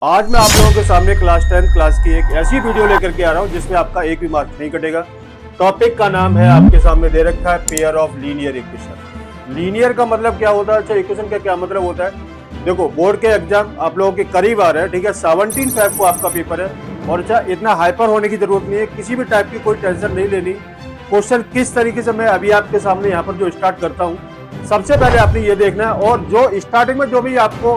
आज मैं आप लोगों के सामने क्लास 10 क्लास की एक ऐसी वीडियो लेकर के आ रहा हूं जिसमें आपका एक भी मार्क्स नहीं कटेगा। टॉपिक का नाम है आपके सामने दे रखा है pair of linear equation. Linear का मतलब क्या होता है, अच्छा इक्वेशन का क्या मतलब होता है। देखो बोर्ड के एग्जाम आप लोगों के करीब आ रहे हैं, ठीक है। 17 को आपका पेपर है और अच्छा इतना हाइपर होने की जरूरत नहीं है, किसी भी टाइप की कोई टेंशन नहीं लेनी। क्वेश्चन किस तरीके से मैं अभी आपके सामने यहाँ पर जो स्टार्ट करता हूँ, सबसे पहले आपने ये देखना है और जो स्टार्टिंग में जो भी आपको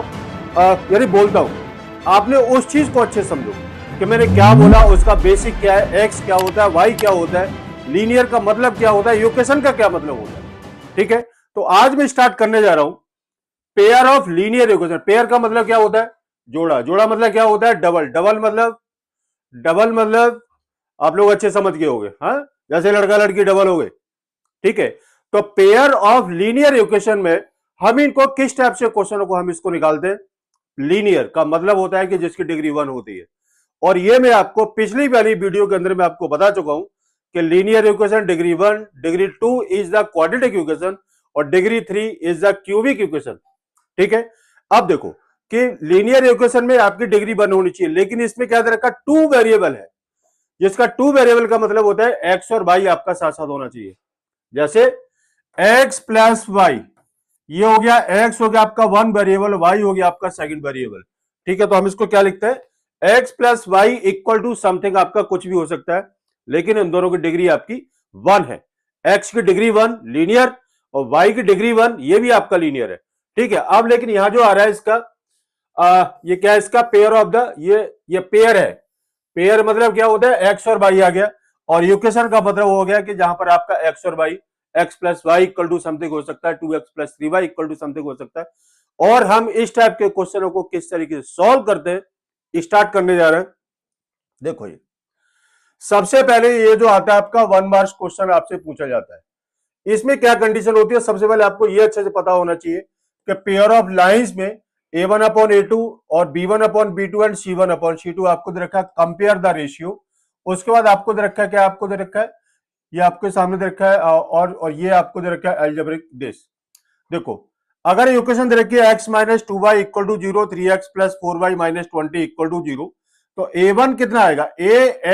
यदि बोलता हूँ आपने उस चीज को अच्छे समझो कि मैंने क्या बोला, उसका बेसिक क्या है, एक्स क्या होता है, वाई क्या होता है, लीनियर का मतलब क्या होता है, इक्वेशन का क्या मतलब होता है। ठीक है, तो आज मैं स्टार्ट करने जा रहा हूं pair of linear equation. Pair का मतलब क्या होता है, जोड़ा। जोड़ा मतलब क्या होता है, डबल। डबल मतलब आप लोग अच्छे समझ गए होंगे, हाँ, जैसे लड़का लड़की डबल हो गए। ठीक है, तो पेयर ऑफ लीनियर इक्वेशन में हम इनको किस टाइप से क्वेश्चनों को हम इसको निकालते हैं। लीनियर का मतलब होता है कि जिसकी डिग्री 1 होती है। और ये मैं आपको पिछली वाली वीडियो के अंदर मैं आपको बता चुका हूं कि linear equation degree 1, degree 2 is the quadratic equation और degree 3 is the cubic equation. ठीक है, अब देखो कि लीनियर इक्वेशन में आपकी डिग्री 1 होनी चाहिए, लेकिन इसमें क्या दे रखा, टू वेरिएबल है, जिसका टू वेरिएबल का मतलब होता है एक्स और वाई आपका साथ साथ होना चाहिए। जैसे एक्स प्लस वाई, ये हो गया, एक्स हो गया आपका वन वेरिएबल, वाई हो गया आपका सेकंड वेरिएबल। ठीक है, तो हम इसको क्या लिखते हैं, x plus y equal to something, आपका कुछ भी हो सकता है, लेकिन इन दोनों की डिग्री आपकी 1 है। एक्स की डिग्री 1 लीनियर और वाई की डिग्री 1 ये भी आपका लीनियर है। ठीक है, अब लेकिन यहां जो आ रहा है इसका ये क्या है, इसका पेयर ऑफ द, ये पेयर है। पेयर मतलब क्या होता है, एक्स और वाई आ गया, और इक्वेशन का मतलब हो गया कि जहां पर आपका एक्स और y, x plus y equal to something हो सकता है, 2x plus 3y equal to something हो सकता है। और हम इस टाइप के क्वेश्चनों को किस तरीके से सॉल्व करते हैं स्टार्ट करने जा रहे हैं। देखो ये सबसे पहले ये जो आता है आपका 1 मार्क्स क्वेश्चन आपसे पूछा जाता है। इसमें क्या कंडीशन होती है, सबसे पहले आपको ये अच्छे से पता होना चाहिए कि पेयर ऑफ लाइंस में a1 अपॉन a2 और b1 upon b2 and c1 upon c2 आपको दे रखा है कंपेयर द रेशियो। उसके बाद आपको दे रखा है, क्या आपको दे रखा है, ये आपके सामने दे रखा है और ये आपको दे रखा है एल्जेब्रिक दिस। देखो अगर इक्वेशन दे रखी है x minus 2y equal to 0, 3x plus 4y minus 20 equal to 0, तो a1 कितना आएगा,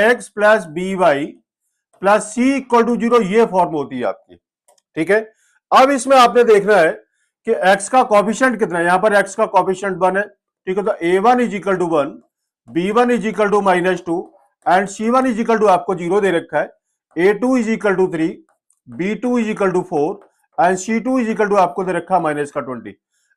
ax plus by plus c equal to 0, ये फॉर्म होती है आपकी। ठीक है, अब इसमें आपने देखना है कि x का कॉफिशिएंट कितना है, यहां पर x का कॉफिशिएंट 1 है। ठीक है, तो a1 is equal to 1, b1 is equal to minus 2 and c1 is equal to आपको 0 दे रखा है। a2 is equal to 3, b2 is equal to 4 and c2 is equal to आपको दे रखा है माइनस का 20।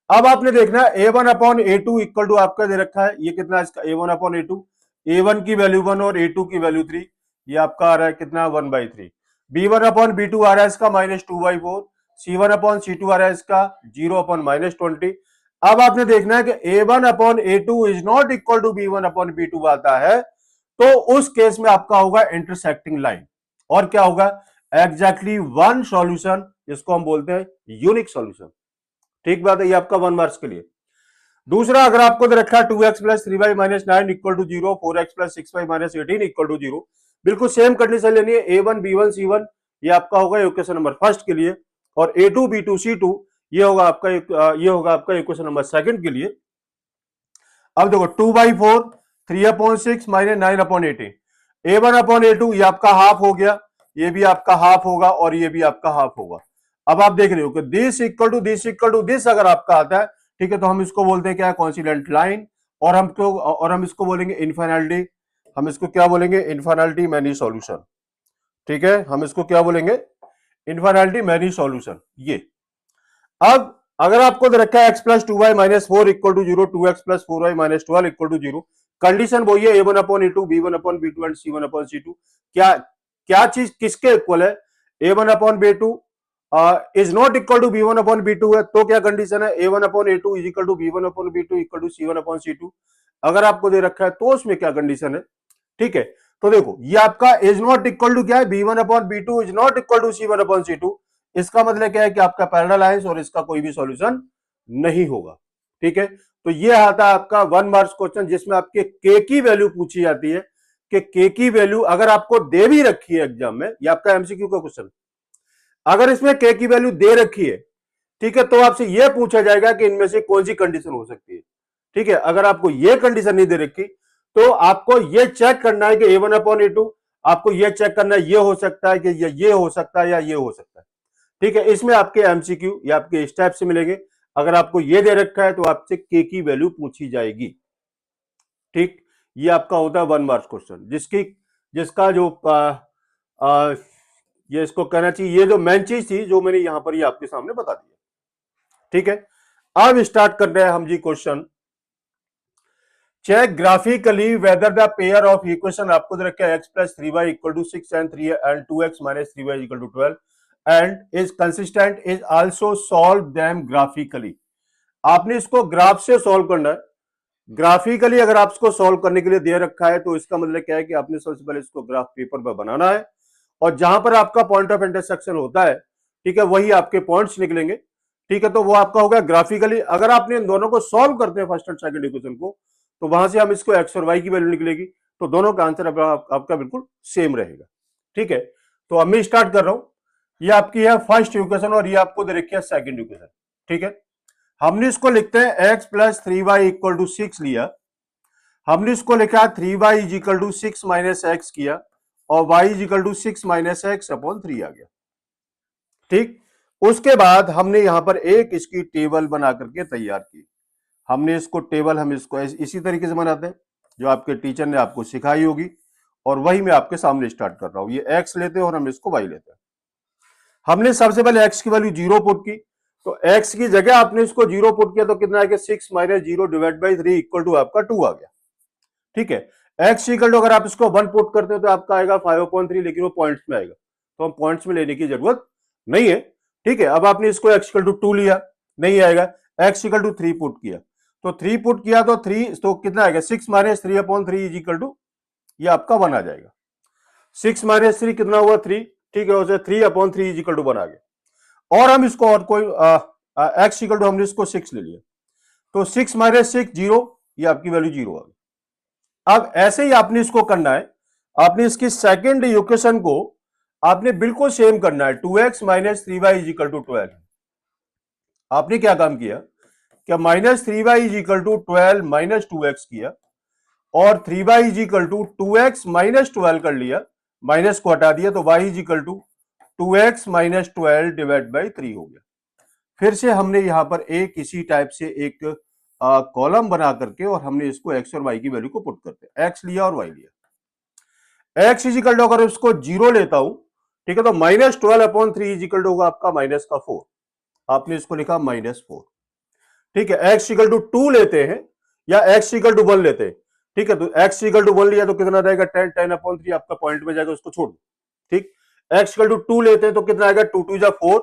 अब आपने देखना है a1 upon a2 equal to आपका दे रखा है, ये कितना है इसका, a1 अपॉन a2, a1 की वैल्यू 1 और a2 की वैल्यू 3, ये आपका आ रहा है कितना, 1/3। b1 अपॉन b2 आ रहा है इसका माइनस 2/4, c1 अपॉन c2 आ रहा है इसका 0 अपॉन माइनस 20। अब आपने देखना है कि a1 upon a2 is not equal to b1 upon b2 आता है, तो उस केस में आपका होगा इंटरसेक्टिंग लाइन, और क्या होगा, एग्जैक्टली वन सॉल्यूशन, जिसको हम बोलते हैं यूनिक सॉल्यूशन। ठीक बात है, ये आपका 1 मार्क्स के लिए। दूसरा, अगर आपको दे रखा है 2x plus 3y minus 9 equal to 0, 4x plus 6y minus 18 equal to 0, बिल्कुल सेम कंडीशन लेनी है, a1 b1 c1, ये आपका होगा इक्वेशन नंबर फर्स्ट के लिए, और a2 b2 c2 ये होगा आपका इक्वेशन नंबर सेकंड के लिए। अब देखो 2/4, 3/6 माइनस 9/18, a1 अपॉन a2 ये आपका हाफ हो गया, ये भी आपका हाफ होगा और ये भी आपका हाफ होगा। अब आप देख रहे हो कि this equal to this equal to this अगर आपका आता है, ठीक है, तो हम इसको बोलते हैं क्या, कॉन्सिडेंट लाइन, और हम इसको बोलेंगे इनफाइनालिटी, हम इसको क्या बोलेंगे, इनफाइनालिटी मैनी सॉल्यूशन। ठीक है, हम इसको क्या बोलेंगे, इनफाइनालिटी मैनी सॉल्यूशन। ये अब अगर आपको दे रखा है x plus 2y minus 4 equal to 0, 2x plus 4y minus 12 equal to 0, condition वही है, a1 upon a2, b1 upon b2 and c1 upon c2। क्या क्या चीज किसके इक्वल है, a1 upon b2 is not equal to b1 upon b2 है, तो क्या कंडीशन है, a1 upon a2 is equal to b1 upon b2 equal to c1 upon c2। अगर आपको दे रखा है तो उसमें क्या कंडीशन है। ठीक है, तो देखो ये आपका इज नॉट इक्वल टू क्या है, b1 upon b2 is not equal to c1 upon c2। इसका मतलब क्या है कि आपका पैरेलल है और इसका कोई भी सॉल्यूशन नहीं होगा। ठीक है, तो ये आता है आपका 1 मार्क्स क्वेश्चन, जिसमें आपके के की वैल्यू पूछी जाती है कि के की वैल्यू अगर आपको दे भी रखी है एग्जाम में, ये आपका एमसीक्यू का क्वेश्चन, अगर इसमें के की वैल्यू दे रखी है, ठीक है, तो आपसे यह पूछा जाएगा कि इनमें से कौन सी कंडीशन हो सकती है। ठीक है, अगर आपको ये कंडीशन नहीं दे रखी तो आपको ये चेक करना है कि A1 अपॉन A2, आपको ये चेक करना है ये हो सकता है कि ये हो सकता है या ये हो सकता है। ठीक है, इसमें आपके एमसीक्यू या आपके इस टाइप से मिलेंगे। अगर आपको ये दे रखा है तो आपसे के की वैल्यू पूछी जाएगी। ठीक, ये आपका होता है 1 मार्क्स क्वेश्चन, जिसका जो ये इसको कहना चाहिए, ये जो मेन चीज थी जो मैंने यहां पर ये आपके सामने बता दी। ठीक है, अब स्टार्ट कर रहे हैं हम जी question. Check graphically whether the pair of equation, आपको दे रखा है x plus 3y equal to 6 and 3 and 2x minus 3y equal to 12 and is consistent, is also solve them graphically. आपने इसको ग्राफ से सॉल्व करना है। ग्राफिकली अगर आप इसको सॉल्व करने के लिए दे रखा है तो इसका मतलब क्या है कि आपने सबसे पहले इसको ग्राफ पेपर पर बनाना है, और जहां पर आपका पॉइंट ऑफ इंटरसेक्शन होता है, ठीक है, वही आपके पॉइंट्स निकलेंगे। ठीक है, तो वो आपका होगा ग्राफिकली। अगर आपने इन दोनों को सॉल्व करते हैं फर्स्ट एंड सेकंड इक्वेशन को, तो वहां से हम इसको एक्स और वाई की वैल्यू निकलेगी, तो दोनों का आंसर आपका बिल्कुल सेम रहेगा। ठीक है, तो अब मैं स्टार्ट कर रहा हूं। ये आपकी है फर्स्ट इक्वेशन और ये आपको दे रखी है सेकंड इक्वेशन। ठीक है, हमने इसको लिखते हैं x plus 3y equal to 6 लिया, हमने इसको लिखा 3y is equal to 6 minus x किया, और y is equal to 6 minus x upon 3 आ गया। ठीक, उसके बाद हमने यहां पर एक इसकी टेबल बना करके तैयार की। हमने इसको टेबल हम इसको इसी तरीके से बनाते हैं जो आपके टीचर ने आपको सिखाई होगी, और वही मैं आपके सामने स्टार्ट कर रहा हूं। ये x लेते हैं और हम इसको y लेते हैं। हमने सबसे पहले x की वैल्यू 0 पुट की, तो x की जगह आपने इसको 0 पुट किया तो कितना आ गया 6 minus 0 divide by 3 equal to आपका 2 आ गया। ठीक है, x इक्वल टू अगर आप इसको 1 पुट करते हो तो आपका आएगा 5/3, लेकिन वो पॉइंट्स में आएगा, तो हम पॉइंट्स में लेने की जरूरत नहीं है। ठीक है, अब आपने इसको x इक्वल टू 2 लिया, नहीं आएगा, x इक्वल टू 3 पुट किया, तो 3 पुट किया तो 3, तो कितना आएगा 6 माइनस 3/3 इज इक्वल टू, ये आपका 1 आ जाएगा। 6 माइनस 3 कितना हुआ 3। ठीक है, उसे 3/3 इज इक्वल टू 1 आ गया। और हम इसको और कोई x इक्वल टू हमने इसको 6 ले लिया, तो 6 माइनस 6 0, ये आपकी वैल्यू 0 आ गई। अब ऐसे ही आपने इसको करना है, आपने इसकी सेकेंड इक्वेशन को आपने बिल्कुल सेम करना है, 2x minus 3y is equal to 12। आपने क्या काम किया कि minus 3y is equal to 12 minus 2x किया, और 3y is equal to 2x minus 12 कर लिया, माइनस को हटा दिया, तो y is equal to 2x minus 12 divide by 3 हो गया। फिर से हमने यहां पर एक इसी टाइप से एक कॉलम बना करके, और हमने इसको x और y की वैल्यू को पुट करते हैं, x लिया और y लिया। x इज इक्वल टू अगर इसको 0 लेता हूं, ठीक है, तो माइनस 12/3 इज इक्वल टू होगा आपका माइनस का 4, आपने इसको लिखा -4। ठीक है, x इक्वल टू 2 लेते हैं या x इक्वल टू 1 लेते हैं। ठीक है, तो x इक्वल टू 1 लिया तो कितना रहेगा 10/3 आपका पॉइंट में जाएगा, उसको छोड़ दो। ठीक, x इक्वल टू 2 लेते हैं तो कितना आएगा 2 2 जा 4।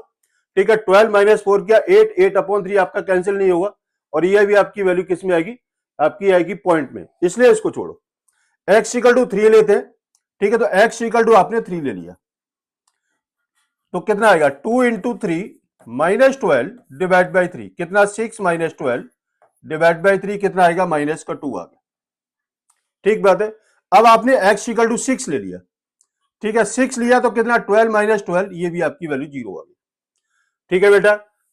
ठीक है, 12 माइनस 4 किया 8, 8/3 आपका कैंसिल नहीं होगा, और ये भी आपकी वैल्यू किस में आएगी, आपकी आएगी पॉइंट में, इसलिए इसको छोड़ो। x इक्वल टू 3 लेते हैं, ठीक है, तो x इक्वल टू आपने 3 ले लिया, तो कितना आएगा 2 इंटू 3 माइनस 12 डिवाइड बाई 3, कितना 6 माइनस 12 डिवाइड बाई 3, कितना आएगा माइनस का 2 आ गया। ठीक बात है, अब आपने x इक्वल टू 6 ले लिया, ठीक है, 6 लिया तो कितना 12 माइनस 12, ये भी आपकी वैल्यू 0 आ गई। ठीक है बेटा,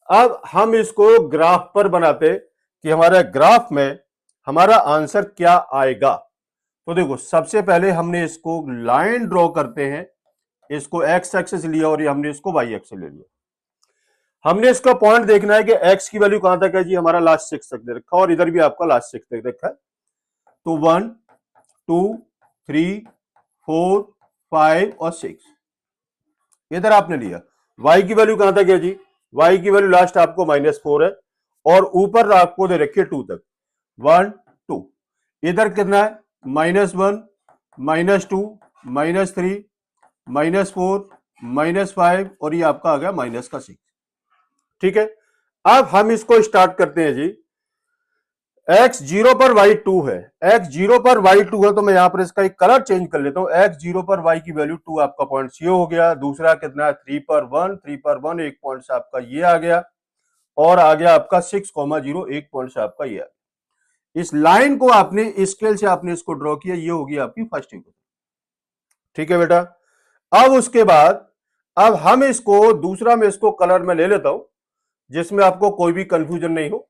अब हम इसको ग्राफ पर बनाते कि हमारा ग्राफ में हमारा आंसर क्या आएगा। तो देखो, सबसे पहले हमने इसको लाइन ड्रॉ करते हैं, इसको x एक्सिस लिया और ये हमने इसको y एक्सिस ले लिया। हमने इसका पॉइंट देखना है कि x की वैल्यू कहां तक है जी, हमारा लास्ट 6 तक दे रखा, और इधर भी आपका लास्ट 6 तक रखा है, तो 1 2 3 4 5 और 6 इधर आपने लिया। y की वैल्यू कहां तक है जी, y की वैल्यू लास्ट आपको -4 है, और ऊपर आपको दे रखिए 2 तक, 1 2, इधर कितना है -1 -2 -3 -4 -5, और ये आपका आ गया माइनस का 6। ठीक है, अब हम इसको स्टार्ट करते हैं जी। x 0 पर y 2 है, x 0 पर y 2 है, तो मैं यहां पर इसका एक कलर चेंज कर लेता हूं। x 0 पर y की वैल्यू 2 आपका पॉइंट ये हो गया। दूसरा कितना है 3 पर 1, 3 पर 1 एक पॉइंट से आपका ये आ गया, और आ गया आपका 6,0 एक पॉइंट से आपका ये आ गया। इस लाइन को आपने स्केल से आपने इसको ड्रॉ किया, ये होगी आपकी फर्स्ट इक्वेशन। ठीक है बेटा, अब उसके बाद अब हम इसको दूसरा में इसको कलर में ले लेता हूं जिसमें आपको कोई भी कंफ्यूजन नहीं हो।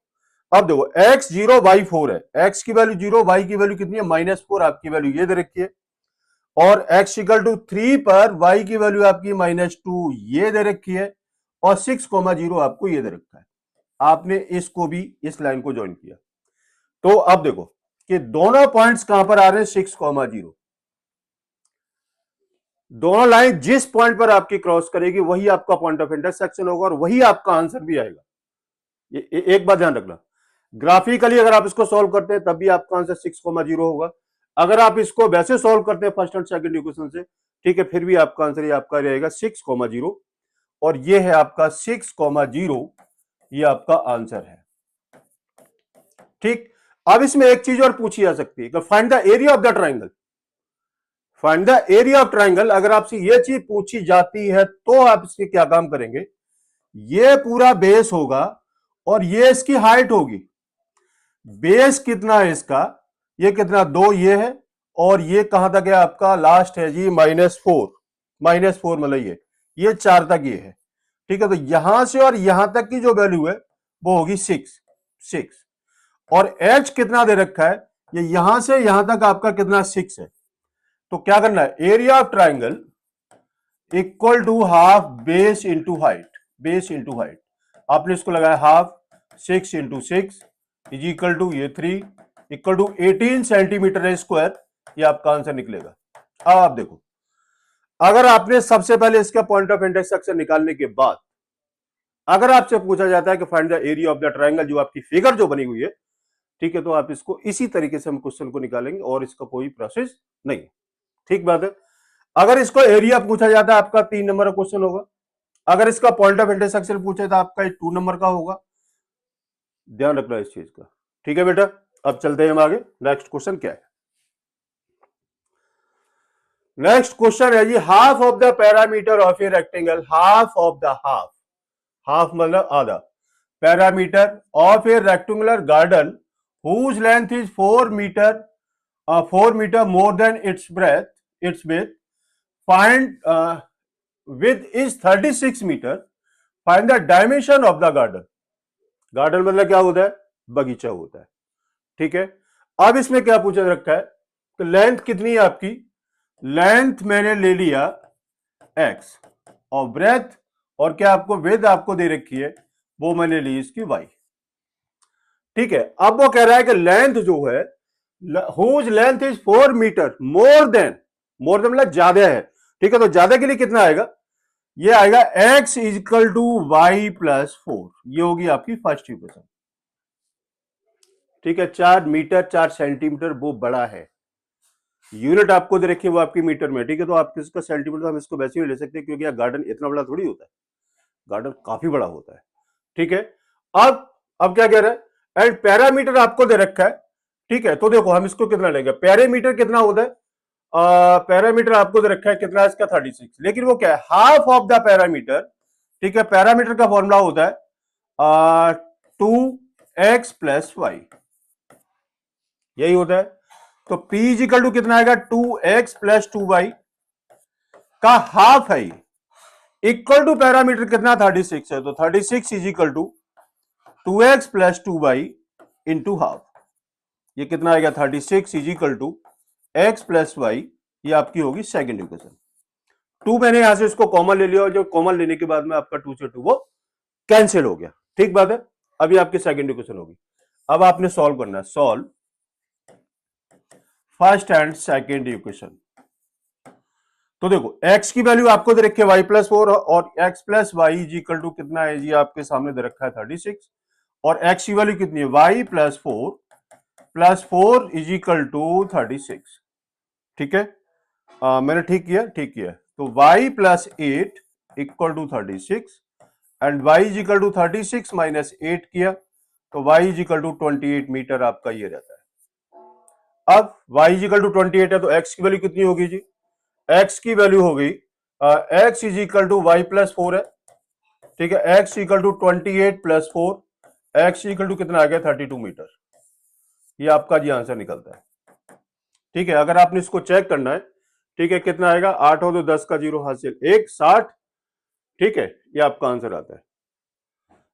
अब देखो x 0 y 4 है, x की वैल्यू 0, y की वैल्यू कितनी है -4, आपकी वैल्यू ये दे रखी है, और x इक्वल टू 3 पर y की वैल्यू आपकी -2 ये दे रखी है, और 6,0 आपको ये दे रखा है। आपने इसको भी इस लाइन को ज्वाइन किया, तो अब देखो कि दोनों पॉइंट्स कहां पर आ रहे हैं 6,0, दोनों लाइन जिस पॉइंट पर आपकी क्रॉस करेगी वही आपका पॉइंट ऑफ इंटरसेक्शन होगा और वही आपका आंसर भी आएगा। ये एक बात ध्यान रखना, ग्राफिकली अगर आप इसको सॉल्व करते हैं तब भी आपका आंसर 6,0 होगा, अगर आप इसको वैसे सॉल्व करते हैं फर्स्ट एंड सेकंड इक्वेशन से, ठीक है, फिर भी आपका आंसर ये आपका रहेगा 6,0, और ये है आपका 6,0, ये आपका आंसर है। ठीक, अब इसमें एक चीज और पूछी जा सकती है कि find the area of the triangle. Find the area of triangle अगर आपसे ये चीज पूछी जाती है तो आप इसके क्या काम करेंगे, ये पूरा बेस होगा और ये इसकी हाइट होगी। बेस कितना है इसका, ये कितना 2 ये है, और ये कहां तक है आपका लास्ट है जी -4, -4 मतलब ये 4 तक ये है, ठीक है। तो यहां से और यहां तक की जो वैल्यू है वो होगी 6, और h कितना दे रखा है, ये यहां से यहां तक आपका कितना 6 है। तो क्या करना है, area of triangle equal to half base into height, base into height, आपने इसको लगाया half 6 into 6 is equal to ये 3 इक्वल टू 18 सेंटीमीटर स्क्वायर, ये आपका आंसर निकलेगा। अब आप देखो, अगर आपने सबसे पहले इसका पॉइंट ऑफ इंटरसेक्शन निकालने के बाद अगर आपसे पूछा जाता है कि find the area of the triangle, जो आपकी फिगर जो बनी हुई है, ठीक है, तो आप इसको इसी तरीके से हम क्वेश्चन को निकालेंगे और इसका कोई प्रोसेस नहीं, ठीक बात है। अगर इसको एरिया पूछा जाता है आपका 3 नंबर का क्वेश्चन होगा, अगर इसका पॉइंट ऑफ इंटरसेक्शन पूछे तो आपका 2 नंबर का होगा, ध्यान रखना इस चीज का, ठीक है बेटा। अब चलते हैं हम आगे, नेक्स्ट क्वेश्चन क्या है। नेक्स्ट क्वेश्चन है जी, half of the parameter of a rectangle, half of the half, half मतलब आधा, parameter of a rectangular garden whose length is 4 meter, 4 meter more than its breadth, its width, find width is 36 meter, find the dimension of the garden। Garden मतलब क्या होता है, बगीचा होता है, ठीक है। अब इसमें क्या पूछा रखा है कि लेंथ कितनी है आपकी, लेंथ मैंने ले लिया x, और ब्रेथ और क्या आपको विड्थ आपको दे रखी है वो मैंने ली इसकी y, ठीक है। अब वो कह रहा है कि लेंथ जो है, whose length is 4 metre more than मतलब ज्यादा है, ठीक है। तो ज्यादा के लिए कितना आएगा, ये आएगा x equal to y plus 4, ये होगी आपकी फर्स्ट इक्वेशन, ठीक है। 4 मीटर 4 सेंटीमीटर वो बड़ा है, यूनिट आपको दे रखी है वो आपकी मीटर में, ठीक है। तो आप इसका सेंटीमीटर हम इसको वैसे ही ले सकते हैं क्योंकि गार्डन इतना बड़ा थोड़ी होता है, गार्डन काफी बड़ा होता है, ठीक है। अब क्या कह रहा है, एंड पैरामीटर आपको दे रखा है, ठीक है। तो देखो हम इसको कितना लेंगे, पैरामीटर कितना होता है, पैरामीटर आपको दे रखा है कितना है इसका 36, लेकिन वो क्या है हाफ ऑफ द पैरामीटर, ठीक है। पैरामीटर का फॉर्मूला होता है 2x प्लस वाई, यही होता है। तो P इक्वल टू कितना आएगा 2x प्लस 2y का हाफ है, इक्वल टू पैरामीटर कितना 36 है, तो 36 is equal to 2x plus 2y into half, ये कितना आएगा 36 is equal to x plus y, ये आपकी होगी सेकंड इक्वेशन। 2 मैंने यहां से इसको कॉमन ले लिया और जो कॉमन लेने के बाद में आपका 2 से 2 वो कैंसिल हो गया, ठीक बात है। अभी आपकी सेकंड इक्वेशन होगी, अब आपने सॉल्व करना है, solve first and second equation. तो देखो x की वैल्यू आपको दे रखी है y प्लस 4 और x plus Y is equal to कितना है जी, आपके सामने दे रखा है 36, और x की वैल्यू कितनी है y plus 4 is equal to 36, ठीक है। मैंने ठीक किया, तो y plus 8 equal to 36 and y is equal to 36 minus 8 किया, तो y is equal to 28 metre आपका ये रहता है। अब y इज इक्वल टू 28 है तो x की वैल्यू कितनी होगी जी, x की वैल्यू हो गई x is equal to y plus 4 है, ठीक है। x equal to 28 plus 4, x equal to कितना आ गया 32 मीटर, ये आपका जी आंसर निकलता है, ठीक है। अगर आपने इसको चेक करना है, ठीक है, कितना आएगा 8 हो तो 10 का 0 हासिल 1 60, ठीक है, ये आपका आंसर आता है।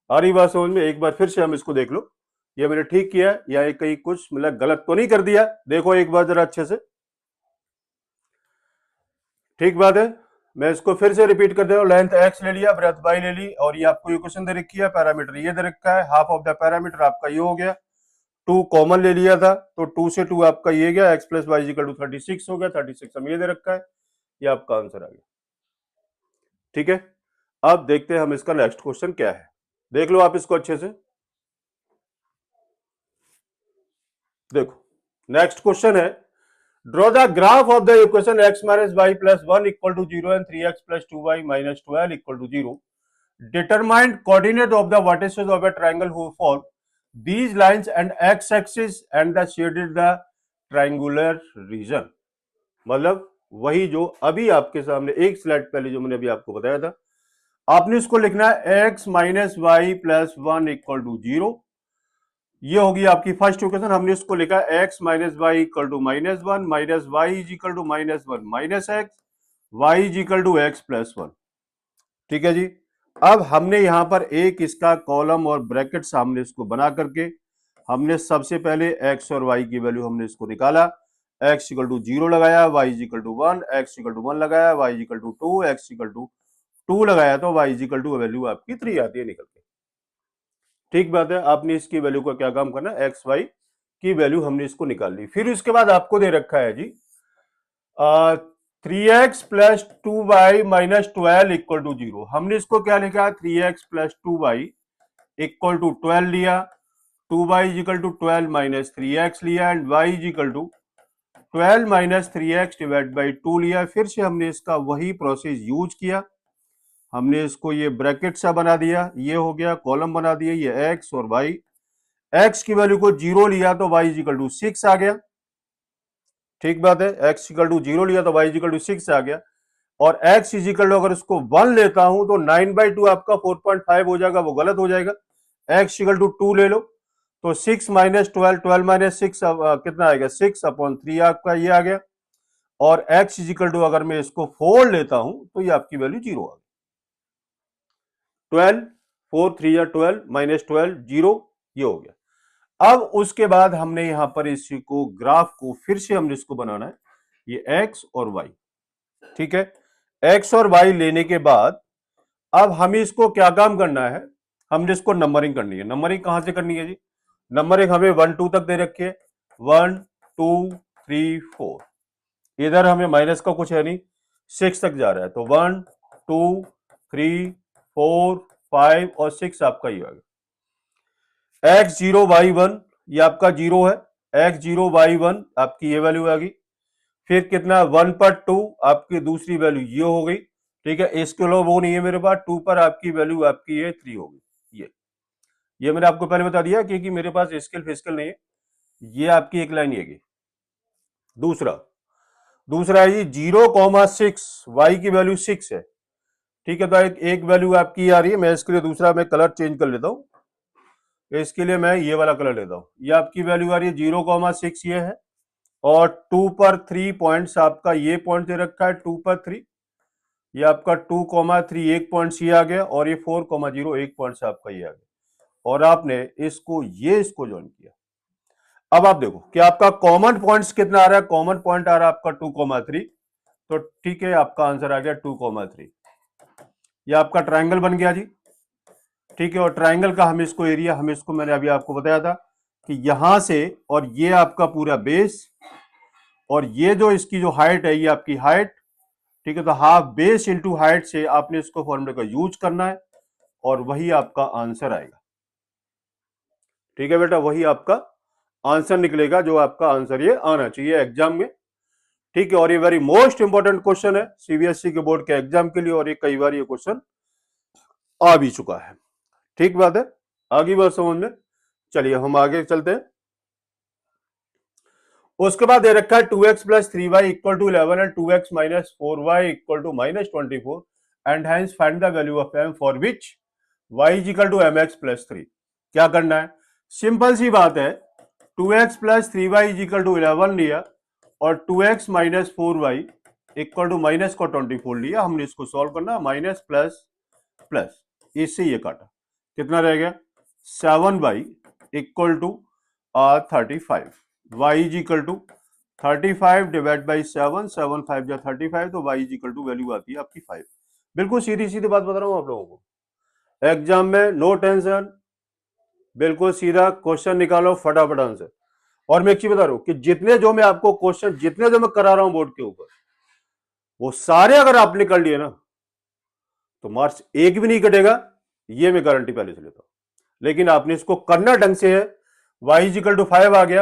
आ रही बात समझ में, एक बार फिर से हम इसको देख लो, ये मैंने ठीक किया या ये कहीं कुछ मतलब गलत तो नहीं कर दिया? देखो एक बार जरा अच्छे से, ठीक बात है। मैं इसको फिर से रिपीट कर दे रहा हूं, लेंथ x ले लिया, ब्रेथ y ले ली, और ये आपको इक्वेशन दे रखी है, पैरामीटर ये दे रखा है, हाफ ऑफ द पैरामीटर आपका ये हो गया, 2 कॉमन ले लिया था तो 2 से 2 आपका ये गया, x plus y equal to 36 हो गया, 36 हम ये दे रखा है, ये आपका आंसर आ गया। ठीक है, अब देखते हैं हम इसका नेक्स्ट क्वेश्चन क्या है, देख लो आप इसको अच्छे से। देखो नेक्स्ट क्वेश्चन है, draw the graph of the equation x minus y plus 1 equal to 0 and 3x plus 2y minus 12 equal to 0, determined coordinate of the vertices of a triangle who form these lines and x-axis and the shaded the triangular region। मतलब वही जो अभी आपके सामने एक slide पहले जो मैंने अभी आपको बताया था, आपने इसको लिखना है x minus y plus 1 equal to 0, ये होगी आपकी फर्स्ट इक्वेशन। हमने इसको लिखा x minus y equal to minus 1 minus y is equal to minus 1 minus x, y is equal to x plus 1। ठीक है जी, अब हमने यहां पर एक इसका कॉलम और ब्रैकेट सामने इसको बना करके हमने सबसे पहले x और y की वैल्यू हमने इसको निकाला, x इक्वल टू 0 लगाया, y equal to 1, x equal to 1 लगाया, y equal to 2, x equal to 2 लगाया, तो y इक्वल टू वैल्यू आपकी 3 आती है निकल के। ठीक बात है, आपने इसकी वैल्यू का क्या काम करना, एक्स वाई की वैल्यू हमने इसको निकाल ली। फिर उसके बाद आपको दे रखा है जी 3x plus 2y minus 12 equal to 0, हमने इसको क्या लिखा, 3x plus 2y equal to 12 लिया, 2y equal to 12 minus 3x लिया, and y equal to 12 minus 3x divide by 2 लिया। फिर से हमने इसका वही प्रोसेस यूज किया, हमने इसको ये ब्रैकेट सा बना दिया, ये हो गया कॉलम बना दिया, ये x और y, x की वैल्यू को 0 लिया तो y इक्वल टू 6 आ गया। ठीक बात है, x इक्वल टू 0 लिया तो y इक्वल टू 6 आ गया, और x इक्वल टू अगर इसको 1 लेता हूं तो 9/2 आपका 4.5 हो जाएगा, वो गलत हो जाएगा। x इक्वल टू 2 ले लो तो 6 माइनस 12, 12 माइनस 6 कितना आएगा, 6/3 आपका ये आ गया, और x इक्वल टू अगर मैं इसको 4 लेता हूं तो ये आपकी वैल्यू 0 आ गई। 12 4 3 या 12 माइनस 12 0, ये हो गया। अब उसके बाद हमने यहां पर इसको ग्राफ को फिर से हमने इसको बनाना है, ये x और y। ठीक है, x और y लेने के बाद अब हमें इसको क्या काम करना है, हमने इसको नंबरिंग करनी है। नंबरिंग कहां से करनी है जी, नंबरिंग हमें 1 2 तक दे रखी है, 1 2 3 4, इधर हमें माइनस का कुछ है नहीं, 6 तक जा रहा है, तो 1 2 3 4 5 और 6 आपका ये आ गया। x0 y1 ये आपका 0 है, x0 y1 आपकी ये वैल्यू आ गई। फिर कितना 1 पर 2 आपकी दूसरी वैल्यू ये हो गई। ठीक है, इसके अलावा वो नहीं है मेरे पास, 2 पर आपकी वैल्यू आपकी ये 3 हो गई। ये मैंने आपको पहले बता दिया क्योंकि मेरे पास स्केल फिस्कल नहीं है, ये आपकी एक लाइन ये गई। दूसरा है ये 0,6 y की वैल्यू 6 है। ठीक है, तो एक वैल्यू आपकी आ रही है, मैं इसके लिए दूसरा मैं कलर चेंज कर लेता हूं, इसके लिए मैं ये वाला कलर लेता हूं, ये आपकी वैल्यू आ रही है 0,6 ये है, और 2 पर 3 पॉइंट्स आपका ये पॉइंट दे रखा है, 2 पर 3 ये आपका 2,3 एक पॉइंट ये आ गया, और ये 4,0 एक पॉइंट आपका ये आ गया, और आपने इसको ज्वाइन किया। अब आप देखो कि आपका कॉमन पॉइंट्स कितना आ रहा है, कॉमन पॉइंट आ रहा है आपका 2,3, तो ठीक है आपका आंसर आ गया 2,3। ये आपका ट्राइंगल बन गया जी। ठीक है, और ट्राइंगल का हम इसको एरिया, हम इसको मैंने अभी आपको बताया था कि यहां से और ये आपका पूरा बेस, और ये जो इसकी जो हाइट है ये आपकी हाइट। ठीक है, तो हाफ बेस इंटू हाइट से आपने इसको फॉर्मूले का यूज करना है, और वही आपका आंसर आएगा। ठीक है बेटा, वही आपका आंसर निकलेगा जो आपका आंसर ये आना चाहिए एग्जाम में। ठीक है, और ये वेरी मोस्ट इंपॉर्टेंट क्वेश्चन है सीबीएसई के बोर्ड के एग्जाम के लिए, और ये कई बार ये क्वेश्चन आ भी चुका है। ठीक बात है, आगे बात समझ में। चलिए हम आगे चलते हैं। उसके बाद दे रखा है 2x plus 3y equal to 11 and 2x minus 4y equal to minus 24 and hence find the value of m for which y is equal to mx plus 3। क्या करना है, सिंपल सी बात है, 2x plus 3y is equal to 11 लिया, और 2x minus 4y equal to minus को 24 लिया, हमने इसको सॉल्व करना, माइनस प्लस प्लस, इससे ये काटा, कितना रह गया 7/24 equal to 35, y is equal to 35 divide by 7, 7 5 जा 35, तो y is equal to value आती है आपकी 5। बिल्कुल सीधी सीधी बात बता रहा हूं आप लोगों को, एग्जाम में नो टेंशन, बिल्कुल सीधा क्वेश्चन निकालो, फटाफट आंसर। और मैं एक चीज बता रहा हूं कि जितने जो मैं आपको क्वेश्चन जितने जो मैं करा रहा हूं बोर्ड के ऊपर, वो सारे अगर आपने कर लिए ना तो मार्क्स एक भी नहीं कटेगा, ये मैं गारंटी पहले से लेता हूं। लेकिन आपने इसको करना ढंग से है। y इक्वल टू 5 आ गया,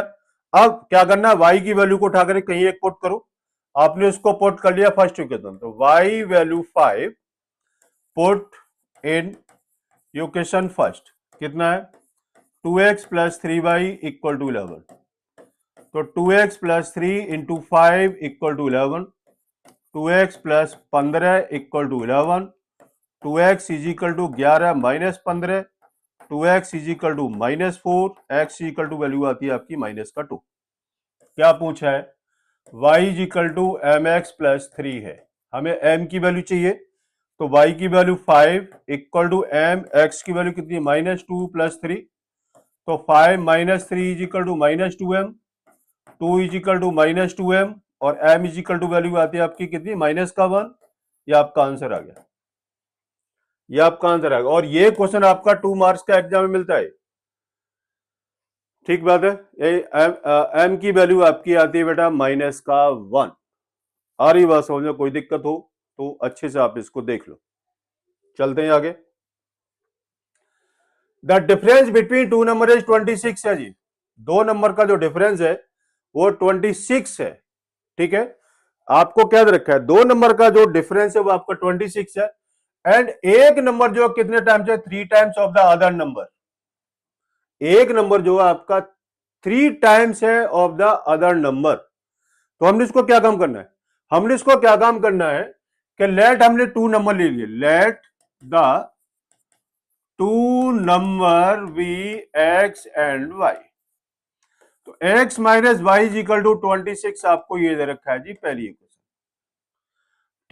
अब क्या करना, y की वैल्यू को उठाकर कहीं एक पुट करो। आपने उसको पुट कर लिया फर्स्ट इक्वेशन, तो y value 5 put in equation first, कितना है 2x plus 3y equal to 11, तो 2x plus 3 into 5 equal to 11, 2x plus 15 equal to 11, 2x is equal to 11 minus 15, 2x is equal to -4, x equal to value आती है आपकी -2। क्या पूछा है, y is equal to mx plus 3 है, हमें m की वैल्यू चाहिए, तो y की value 5 equal to m, x की वैल्यू कितनी -2 प्लस 3, तो 5 minus 3 is equal to -2m, 2 is equal to -2m, और m is equal to value आती है आपकी कितनी -1। ये आपका आंसर आ गया, ये आपका आंसर आ गया। और ये क्वेश्चन आपका 2 मार्क्स का एग्जाम में मिलता है, ठीक बात है। m की वैल्यू आपकी आती है बेटा -1। आ रही बात समझ में, कोई दिक्कत हो तो अच्छे से आप इसको देख लो। चलते हैं आगे। The difference between two number is 26 है जी, दो नंबर का जो डिफरेंस है वो 26 है, ठीक है। आपको क्या दे रखा है, दो नंबर का जो डिफरेंस है वो आपका 26 है, एंड एक नंबर जो कितने टाइम्स है, 3 times of the other number. एक नंबर जो है आपका 3 टाइम्स है ऑफ द अदर नंबर। तो हमने इसको क्या काम करना है, हमने इसको क्या काम करना है कि लेट, हमने 2 नंबर ले लिए, let the 2 number be x and y, तो x minus y is equal to 26 आपको ये दे रखा है जी पहली इक्वेशन,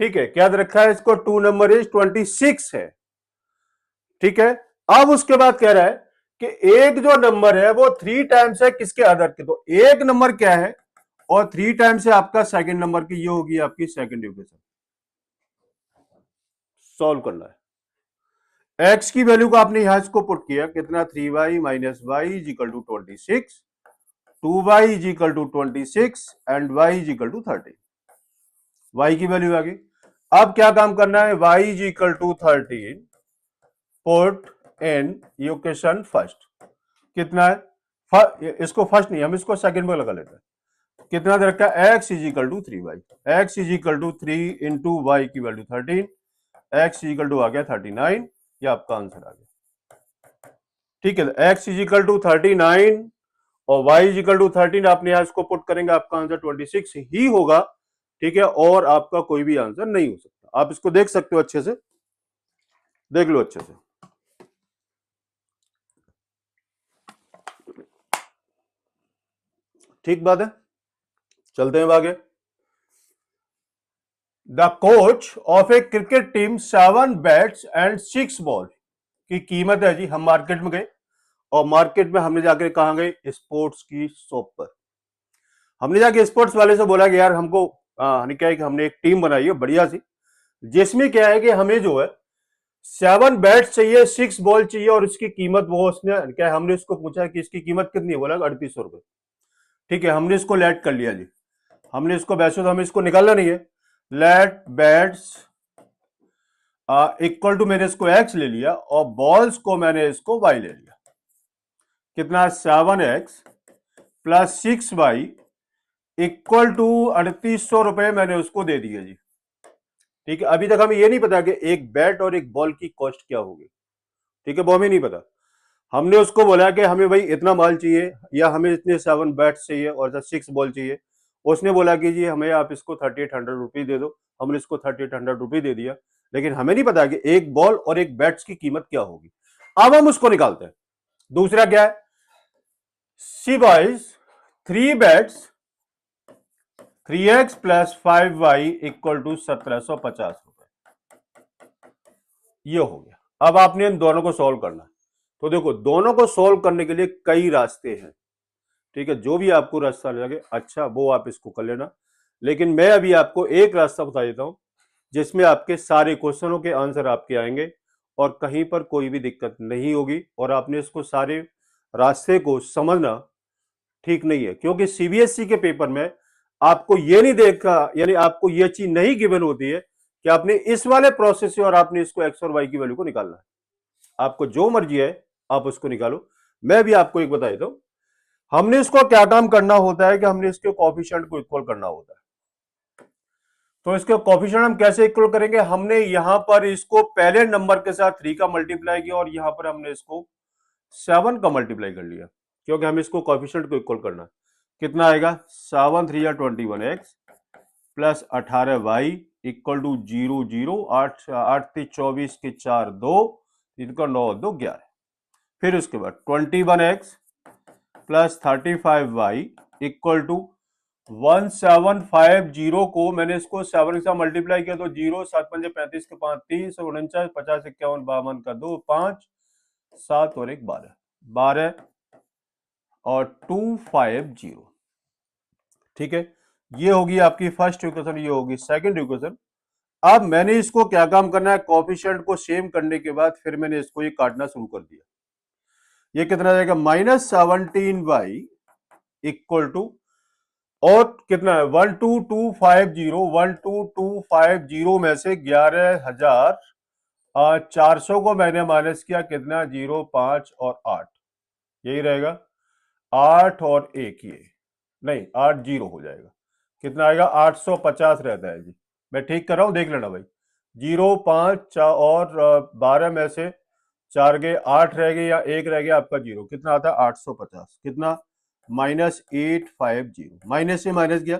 ठीक है। क्या दे रखा है इसको, 2 नंबर इज 26 है, ठीक है। अब उसके बाद कह रहा है कि एक जो नंबर है वो 3 टाइम्स है किसके, अदर के, तो एक नंबर क्या है और 3 टाइम्स है आपका सेकंड नंबर की, ये होगी आपकी सेकंड इक्वेशन। सॉल्व करना है, x की वैल्यू को आपने यहां इसको पुट किया, कितना 3y minus y is equal to 26, 2y is equal to 26 and y is equal to 30, y की वैल्यू आ गई। अब क्या काम करना है, y is equal to 13 put in equation first, कितना है, इसको फर्स्ट नहीं, हम इसको सेकंड में लगा लेते हैं, कितना दे रखा है, x is equal to 3y, x is equal to 3 into Y की value 13, x is equal to आ गया 39, ये आपका आंसर आ गया, ठीक है। x इज इक्वल टू 39 और y इज इक्वल टू 13, आपने यहां इसको पुट करेंगे, आपका आंसर 26 ही होगा, ठीक है। और आपका कोई भी आंसर नहीं हो सकता। आप इसको देख सकते हो, अच्छे से देख लो, अच्छे से, ठीक बात है। चलते हैं आगे। The coach of A cricket team 7 bats and 6 ball की कीमत है जी, हम मार्केट में गए और मार्केट में हमने जाकर कहां गए, स्पोर्ट्स की शॉप पर। हमने जाके स्पोर्ट्स वाले से बोला कि यार हमको हमने क्या है कि हमने एक टीम बनाई है बढ़िया सी, जिसमें क्या है कि हमें जो है 7 बैट्स चाहिए, 6 बॉल चाहिए, और इसकी कीमत वो, उसने क्या है, हमने इसको पूछा कि इसकी कीमत कितनी है, बोला 3800 रुपए, ठीक है। हमने इसको लेट कर लिया जी, हमने इसको, वैसे तो हमें इसको निकालना नहीं है, लेट बैट्स इक्वल टू, मैंने इसको x ले लिया और बॉल्स को मैंने इसको y ले लिया, कितना 7x plus 6y equal to 3800 रुपए मैंने उसको दे दिए जी, ठीक है। अभी तक हमें ये नहीं पता कि एक बैट और एक बॉल की कॉस्ट क्या होगी, ठीक है, वो हमें नहीं पता। हमने उसको बोला कि हमें भाई इतना माल चाहिए, या हमें इतने 7 बैट्स चाहिए और 6 बॉल चाहिए। उसने बोला कि जी हमें आप इसको 3800 रुपये दे दो, हमने इसको 3800 रुपये दे दिया, लेकिन हमें नहीं पता कि एक बॉल और एक बैट्स की कीमत क्या होगी। अब हम उसको निकालते हैं। दूसरा क्या है, she buys 3 bats 3x plus 5y equal to 1750 रुपए, ये हो गया। अब आपने इन दोनों को सॉल्व करना है, तो देखो दोनों को सॉल्व करने के लिए कई रास्ते हैं, ठीक है, जो भी आपको रास्ता लगे अच्छा वो आप इसको कर लेना, लेकिन मैं अभी आपको एक रास्ता बता देता हूं जिसमें आपके सारे क्वेश्चनों के आंसर आपके आएंगे और कहीं पर कोई भी दिक्कत नहीं होगी, और आपने इसको सारे रास्ते को समझना ठीक नहीं है, क्योंकि सीबीएसई के पेपर में आपको ये नहीं देखा, यानी आपको ये चीज नहीं गिवन होती है कि आपने इस वाले प्रोसेस से और आपने इसको एक्स और वाई की वैल्यू को निकालना है। आपको जो मर्जी है आप उसको निकालो। मैं भी आपको एक बता देता हूं, हमने इसको क्या काम करना होता है कि हमने इसके कोएफिशिएंट को इक्वल करना होता है। तो इसके कोएफिशिएंट हम कैसे इक्वल करेंगे, हमने यहां पर इसको पहले नंबर के साथ 3 का मल्टीप्लाई किया और यहां पर हमने इसको 7 का मल्टीप्लाई कर लिया, क्योंकि हम इसको कोएफिशिएंट को इक्वल करना है। कितना आएगा 7 3 21x plus 18y equal to 0 0 8 8 24 के 4 2 इनका 9 2 11। फिर उसके बाद 21x plus 35y equal to 1750 को मैंने इसको 7 के साथ मल्टीप्लाई किया तो 0 7 5 35 के 5 30 49 50 51 52 का 2 5 7 और 1 12 12 और 250, ठीक है। ये होगी आपकी फर्स्ट इक्वेशन, ये होगी सेकंड इक्वेशन। अब मैंने इसको क्या काम करना है, कोएफिशिएंट को सेम करने के बाद फिर मैंने इसको ये काटना शुरू कर दिया। ये कितना जाएगा -17y इक्वल टू और कितना है 12250 में से 11,400 को मैंने माइनस किया, कितना 0 5 और 8, यही रहेगा 8 और 1, ये नहीं 8 0 हो जाएगा, कितना आएगा 850 रहता है जी। मैं ठीक कर रहा हूं, देख लेना भाई। 0 5 और 12 में से 4 गए 8 रह गए या 1 रह गया आपका 0, कितना आता है 850, कितना -850, माइनस से माइनस गया,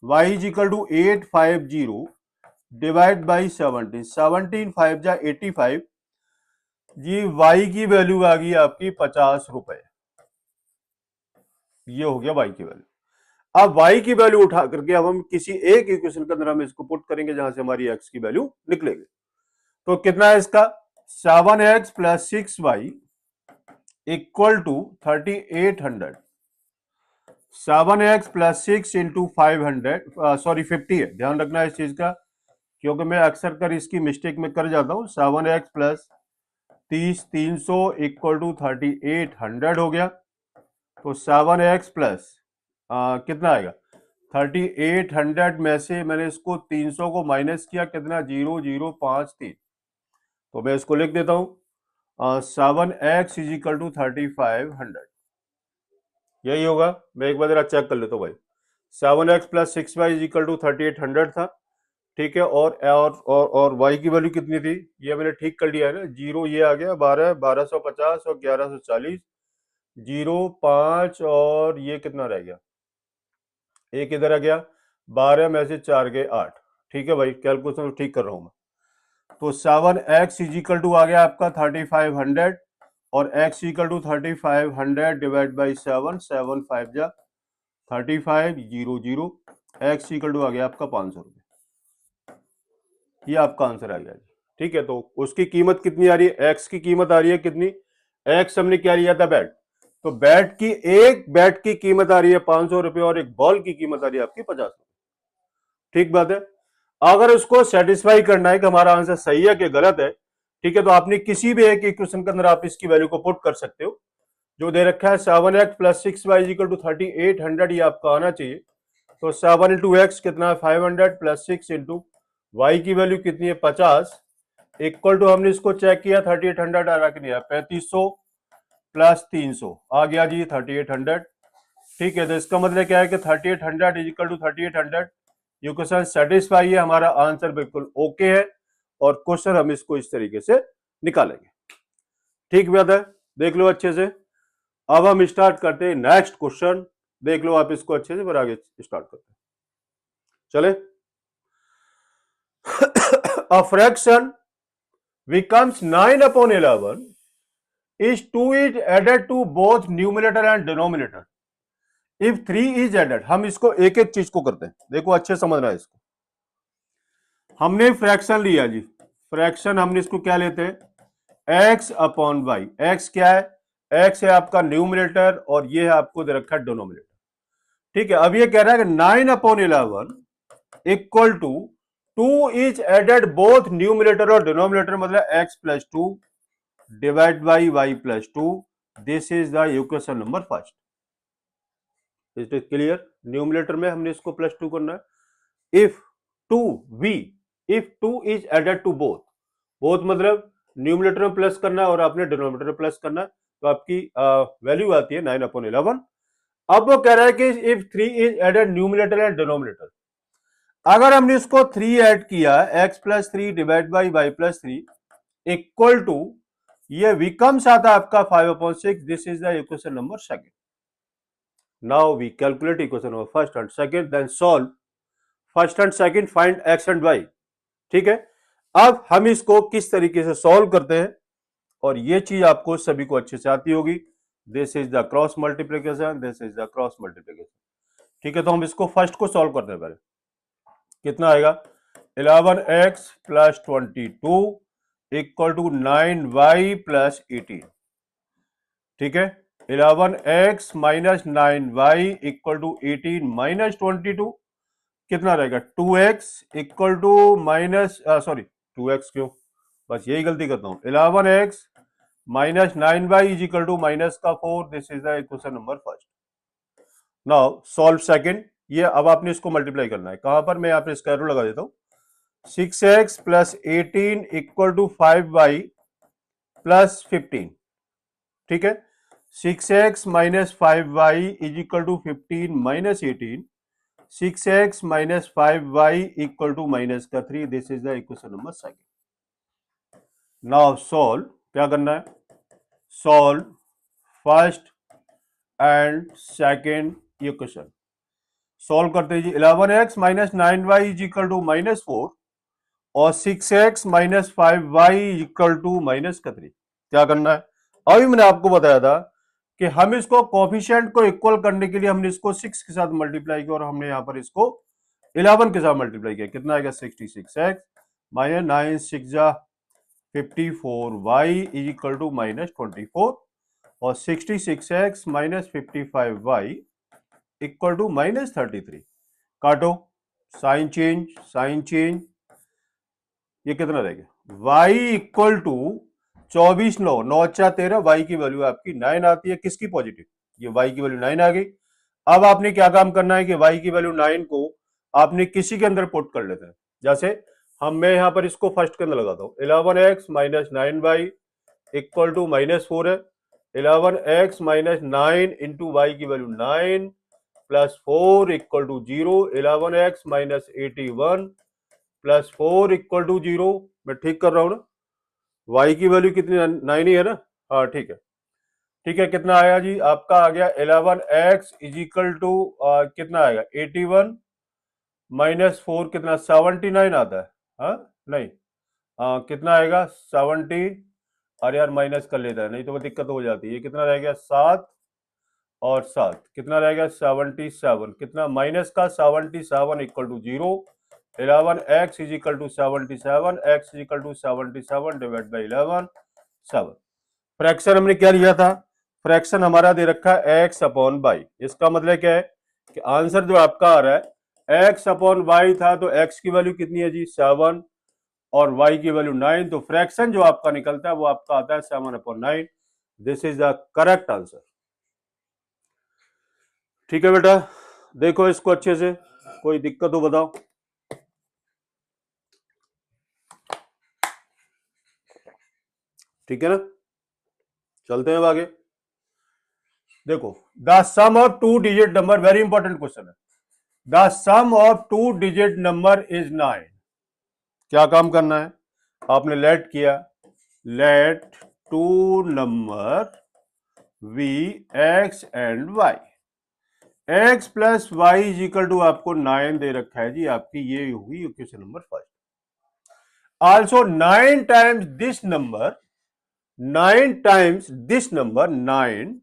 y is equal to 850 divide by 17, 17 5 जा 85 जी, y की वैल्यू आ गई आपकी 50 रुपए। ये हो गया y की वैल्यू। अब y की वैल्यू उठा करके अब हम किसी एक इक्वेशन के अंदर हम इसको पुट करेंगे जहां से हमारी x की वैल्यू निकलेगी। तो कितना है इसका 7x plus 6y equal to 3800, 7x plus 6 into 500 sorry 50 है, ध्यान रखना है इस चीज का, क्योंकि मैं अक्सर कर इसकी मिस्टेक में कर जाता हूं। 7x प्लस 30 300 इक्वल टू 3800 हो गया। तो 7x प्लस कितना आएगा 3800 में से मैंने इसको 300 को माइनस किया, कितना 0053, तो मैं इसको लिख देता हूं 7x इज इक्वल टू 3500, यही होगा। मैं एक बार जरा चेक कर लेता हूं भाई, 7x plus 6y is equal to 3800 था, ठीक है, और y की वैल्यू कितनी थी, ये मैंने ठीक कर लिया है ना, 0 ये आ गया 12 1250 और 1140, 0 5 और ये कितना रह गया, एक इधर आ गया, 12 में से 4 गए 8, ठीक है भाई, कैलकुलेशन ठीक कर रहा हूं मैं। तो 7x इज इक्वल टू आ गया आपका 3500 और x equal to 3500 divide by 7, 7 5 जा 35 0 0, x इक्वल टू आ गया आपका 500 रुपये। ये आपका आंसर आ गया जी, ठीक है। तो उसकी कीमत कितनी आ रही है, x की कीमत आ रही है कितनी, x हमने क्या लिया था बैट, तो बैट की एक बैट की कीमत आ रही है 500 रुपये और एक बॉल की कीमत आ रही है आपकी 50 रुपये, ठीक बात है। अगर उसको सेटिस्फाई करना है कि हमारा आंसर सही है कि गलत है, ठीक है, तो आपने किसी भी एक इक्वेशन के अंदर आप इसकी वैल्यू को पुट कर सकते हो। जो दे रखा है 7x plus 6y equal to 3800, ये आपका आना चाहिए। तो 7 इंटू एक्स कितना है 500 प्लस 6 इंटू वाई की वैल्यू कितनी है 50 इक्वल टू, हमने इसको चेक किया 3800 आ रहा कि नहीं, 3500 प्लस 300 आ गया जी 3800, ठीक है। तो इसका मतलब क्या है कि 3800 इज इक्वल टू 3800, ये क्वेश्चन सेटिस्फाई है, हमारा आंसर बिल्कुल ओके है और क्वेश्चन हम इसको इस तरीके से निकालेंगे, ठीक बात है। देख लो अच्छे से। अब हम स्टार्ट करते हैं नेक्स्ट क्वेश्चन, देख लो आप इसको अच्छे से, फिर आगे स्टार्ट करते हैं, चले। A fraction becomes 9 upon 11 is 2 is added to both numerator and denominator if 3 is added। हम इसको एक एक चीज को करते हैं, देखो अच्छे समझना है इसको। हमने फ्रैक्शन लिया जी, फ्रैक्शन हमने इसको क्या लेते हैं एक्स अपॉन वाई। एक्स क्या है? एक्स है आपका न्यूमरेटर और ये है आपको दे रखा है डिनोमिनेटर। ठीक है, अब ये कह रहा है कि 9/11 equal to 2 is added both numerator और डिनोमिनेटर, मतलब x plus 2 divide by y plus 2। This is the equation number first. It is clear? Numerator में हमने इसको प्लस 2 करना है। If 2 v if 2 is added to both, both मतलब numerator में plus करना है और आपने डिनोमिनेटर में प्लस करना है, तो आपकी वैल्यू आती है 9/11। अब वो कह रहा है कि if 3 is added numerator and denominator, अगर हमने इसको 3 ऐड किया, x plus 3 divide by y plus 3 equal to, ये विकम्स आता है आपका 5/6। This is the equation number second. Now we calculate equation number first and second, then solve first and second, find x and y। ठीक है, अब हम इसको किस तरीके से सॉल्व करते हैं, और ये चीज आपको सभी को अच्छे से आती होगी। This is the cross multiplication, this is the cross multiplication. ठीक है, तो हम इसको फर्स्ट को सॉल्व करते हैं। पहले कितना आएगा? 11x plus 22 equal to 9y plus 18। ठीक है, 11x minus 9y equal to 18 minus 22, कितना रहेगा? 2x equal to minus, sorry 2x क्यों, बस यही गलती करता हूं। 11x minus 9y is equal to minus का 4। This is the equation number first. Now solve second. ये अब आपने इसको मल्टीप्लाई करना है, कहां पर? मैं यहाँ पे इसका एरो लगा देता हूं। 6x plus 18 equal to 5y plus 15। ठीक है, 6x minus 5y is equal to 15 minus 18। 6x minus 5y equal to minus का 3। This is the equation number second. Now solve, क्या करना है? Solve first and second equation. Solve करते हैं जी। 11x minus 9y is equal to minus 4 और 6x minus 5y equal to minus का 3। क्या करना है? अभी मैंने आपको बताया था कि हम इसको कोफिशिएंट को इक्वल करने के लिए हमने इसको 6 के साथ मल्टीप्लाई किया और हमने यहां पर इसको 11 के साथ मल्टीप्लाई किया। कितना आएगा? 66x माइनस 9 6 जा 54y is equal to minus 24 और 66x minus 55y equal to minus 33। काटो, साइन चेंज, साइन चेंज, ये कितना रहेगा? y इक्वल टू 24 9 9 13, y की वैल्यू आपकी 9 आती है। किसकी? पॉजिटिव। ये y की वैल्यू 9 आ गई। अब आपने क्या काम करना है कि y की वैल्यू 9 को आपने किसी के अंदर पुट कर लेते हैं। जैसे मैं यहां पर इसको फर्स्ट के अंदर लगाता हूं। 11x minus 9y equal to minus 4 है। 11x माइनस 9 इंटू वाई की value 9 plus 4 equal to 0। 11x minus 81 plus 4 equal to 0। मैं ठीक कर रहा हूं ना? y की वैल्यू कितनी? 9 ही है ना? हाँ ठीक है, ठीक है। कितना आया जी? आपका आ गया 11x इज इक्वल टू कितना आएगा? 81 माइनस 4 कितना? 79 आता है। हाँ नहीं, कितना आएगा? 70। अरे यार माइनस कर लेता है, नहीं तो वो दिक्कत हो जाती है। ये कितना रह गया? 7 और 7 कितना रह गया? 77। कितना? माइनस का 77 equal to 0। 11x is equal to 77, x is equal to 77 divide by 11 7। Fraction हमने क्या लिया था? फ्रैक्शन हमारा दे रखा है x अपॉन वाई। इसका मतलब क्या है कि आंसर जो आपका आ रहा है x अपॉन वाई था, तो x की वैल्यू कितनी है जी? 7 और y की वैल्यू 9। तो फ्रैक्शन जो आपका निकलता है वो आपका आता है 7/9। This is the correct answer. ठीक है बेटा, देखो इसको अच्छे से, कोई दिक्कत हो बताओ। ठीक है ना? चलते हैं आगे। देखो, the sum of 2 digit number, very important question है। The sum of 2 digit number is 9। क्या काम करना है? आपने लेट किया, let 2 number v x and y, x plus Y is equal to आपको 9 दे रखा है जी। आपकी ये होगी equation number first. Also 9 times this number, 9 times this number, 9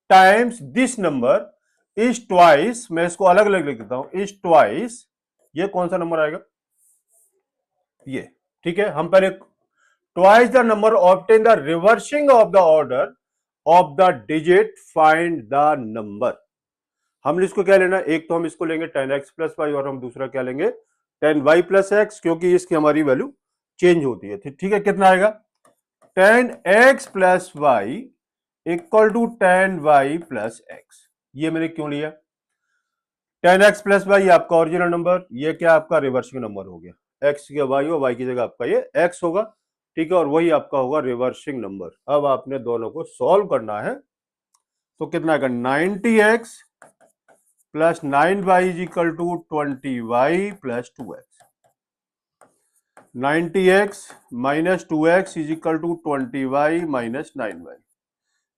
times this number is twice. मैं इसको अलग अलग लिख देता हूं, इज ट्वाइस। ये कौन सा नंबर आएगा? ये। ठीक है, हम पहले twice the number obtain the reversing of the order of the digit find the number. हमने इसको क्या लेना, एक तो हम इसको लेंगे 10x प्लस वाई और हम दूसरा क्या लेंगे 10y प्लस एक्स, क्योंकि इसकी हमारी वैल्यू चेंज होती है। ठीक है, कितना आएगा 10x plus y equal to 10y plus x. ये मैंने क्यों लिया, 10x प्लस वाई आपका ओरिजिनल नंबर, ये क्या आपका रिवर्सिंग नंबर हो गया, x की वाई हो, वाई की जगह आपका ये x होगा। ठीक है, और वही आपका होगा रिवर्सिंग नंबर। अब आपने दोनों को सॉल्व करना है, तो कितना आएगा 90x plus 9y is equal to 20y plus 2x। 90x minus 2x is equal to 20y minus 9y,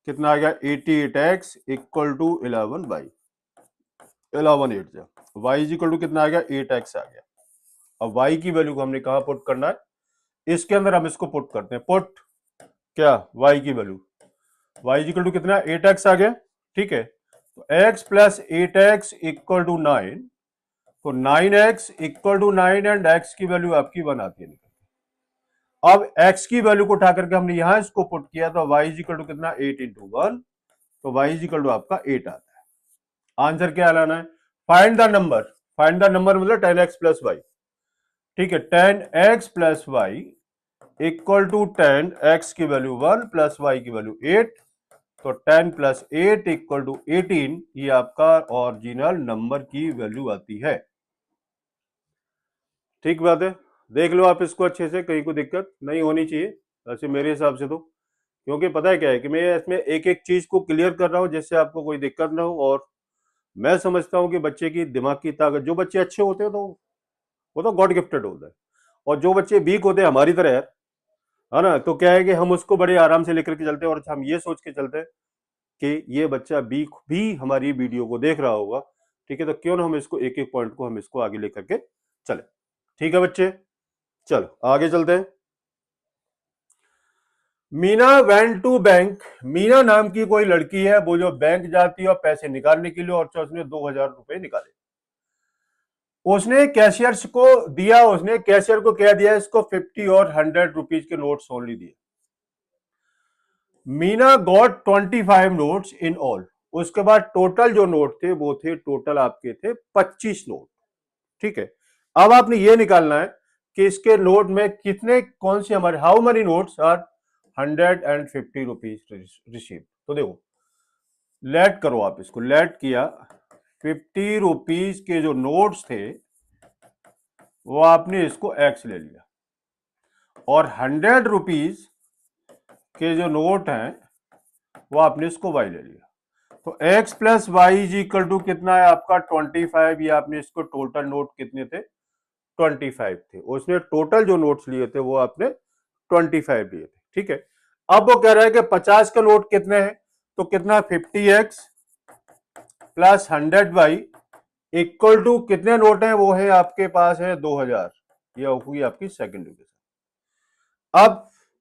कितना आ गया 88x इक्वल टू 11y। 11 8 जा, y इज इक्वल टू कितना आ गया 8x आ गया। अब y की वैल्यू को हमने कहां पुट करना है, इसके अंदर हम इसको पुट करते हैं, पुट क्या y की value, y is equal to कितना 8x आ गया। ठीक है, तो x plus 8x equal to 9, तो 9x equal to 9 and x की वैल्यू आपकी 1 आती है निकल। अब x की वैल्यू को उठा करके हमने यहां इसको पुट किया, तो y इज इक्वल टू कितना 8 इंटू 1, तो y इज इक्वल टू आपका 8 आता है। आंसर क्या लाना है, find the number, find the number मतलब 10x प्लस वाई। ठीक है, 10x plus y equal to 10, x की वैल्यू 1 प्लस y की वैल्यू 8, तो 10 प्लस 8 इक्वल टू 18, ये आपका ओरिजिनल नंबर की वैल्यू आती है। ठीक बात है, देख लो आप इसको अच्छे से, कहीं को दिक्कत नहीं होनी चाहिए वैसे मेरे हिसाब से तो, क्योंकि पता है क्या है कि मैं इसमें एक एक चीज को क्लियर कर रहा हूं जिससे आपको कोई दिक्कत ना हो। और मैं समझता हूं कि बच्चे की दिमाग की ताकत, जो बच्चे अच्छे होते हैं तो वो तो गॉड गिफ्टेड होता है, और जो बच्चे वीक होते हैं हमारी तरह है ना, तो क्या है कि हम उसको बड़े आराम से लेकर के चलते हैं और हम ये सोच के चलते हैं कि ये बच्चा भी हमारी वीडियो को देख रहा होगा। ठीक है, तो क्यों ना हम इसको एक एक पॉइंट को हम इसको आगे लेकर के चले। ठीक है बच्चे, चलो आगे चलते हैं। Meena went to bank, Meena नाम की कोई लड़की है, वो जो बैंक जाती है और पैसे निकालने के लिए, और उसने 2000 रुपए निकाले। उसने कैशियर को दिया, उसने कैशियर को क्या दिया, इसको 50 और 100 रुपीज के नोट्स ओनली दिए। Meena got 25 notes in all. उसके बाद टोटल जो नोट थे वो थे, टोटल आपके थे 25 नोट। ठीक है, अब आपने ये निकालना है कि इसके नोट में कितने, कौन से हमारे, how many notes are 150 rupees receive. तो देखो लेट करो आप इसको, लेट किया 50 रुपीज के जो नोट्स थे वो आपने इसको एक्स ले लिया, और 100 रुपीज के जो नोट हैं वो आपने इसको वाई ले लिया। तो x plus Y is equal to कितना है आपका 25। ये आपने इसको टोटल नोट कितने थे 25 थे, उसने टोटल जो नोट्स लिए थे वो आपने 25 लिए थे। ठीक है, अब वो कह रहा है कि 50 का नोट कितने हैं, तो कितना 50x plus 100y equal to कितने नोट हैं, वो है आपके पास है 2000। ये होगी आपकी सेकंड इक्वेशन।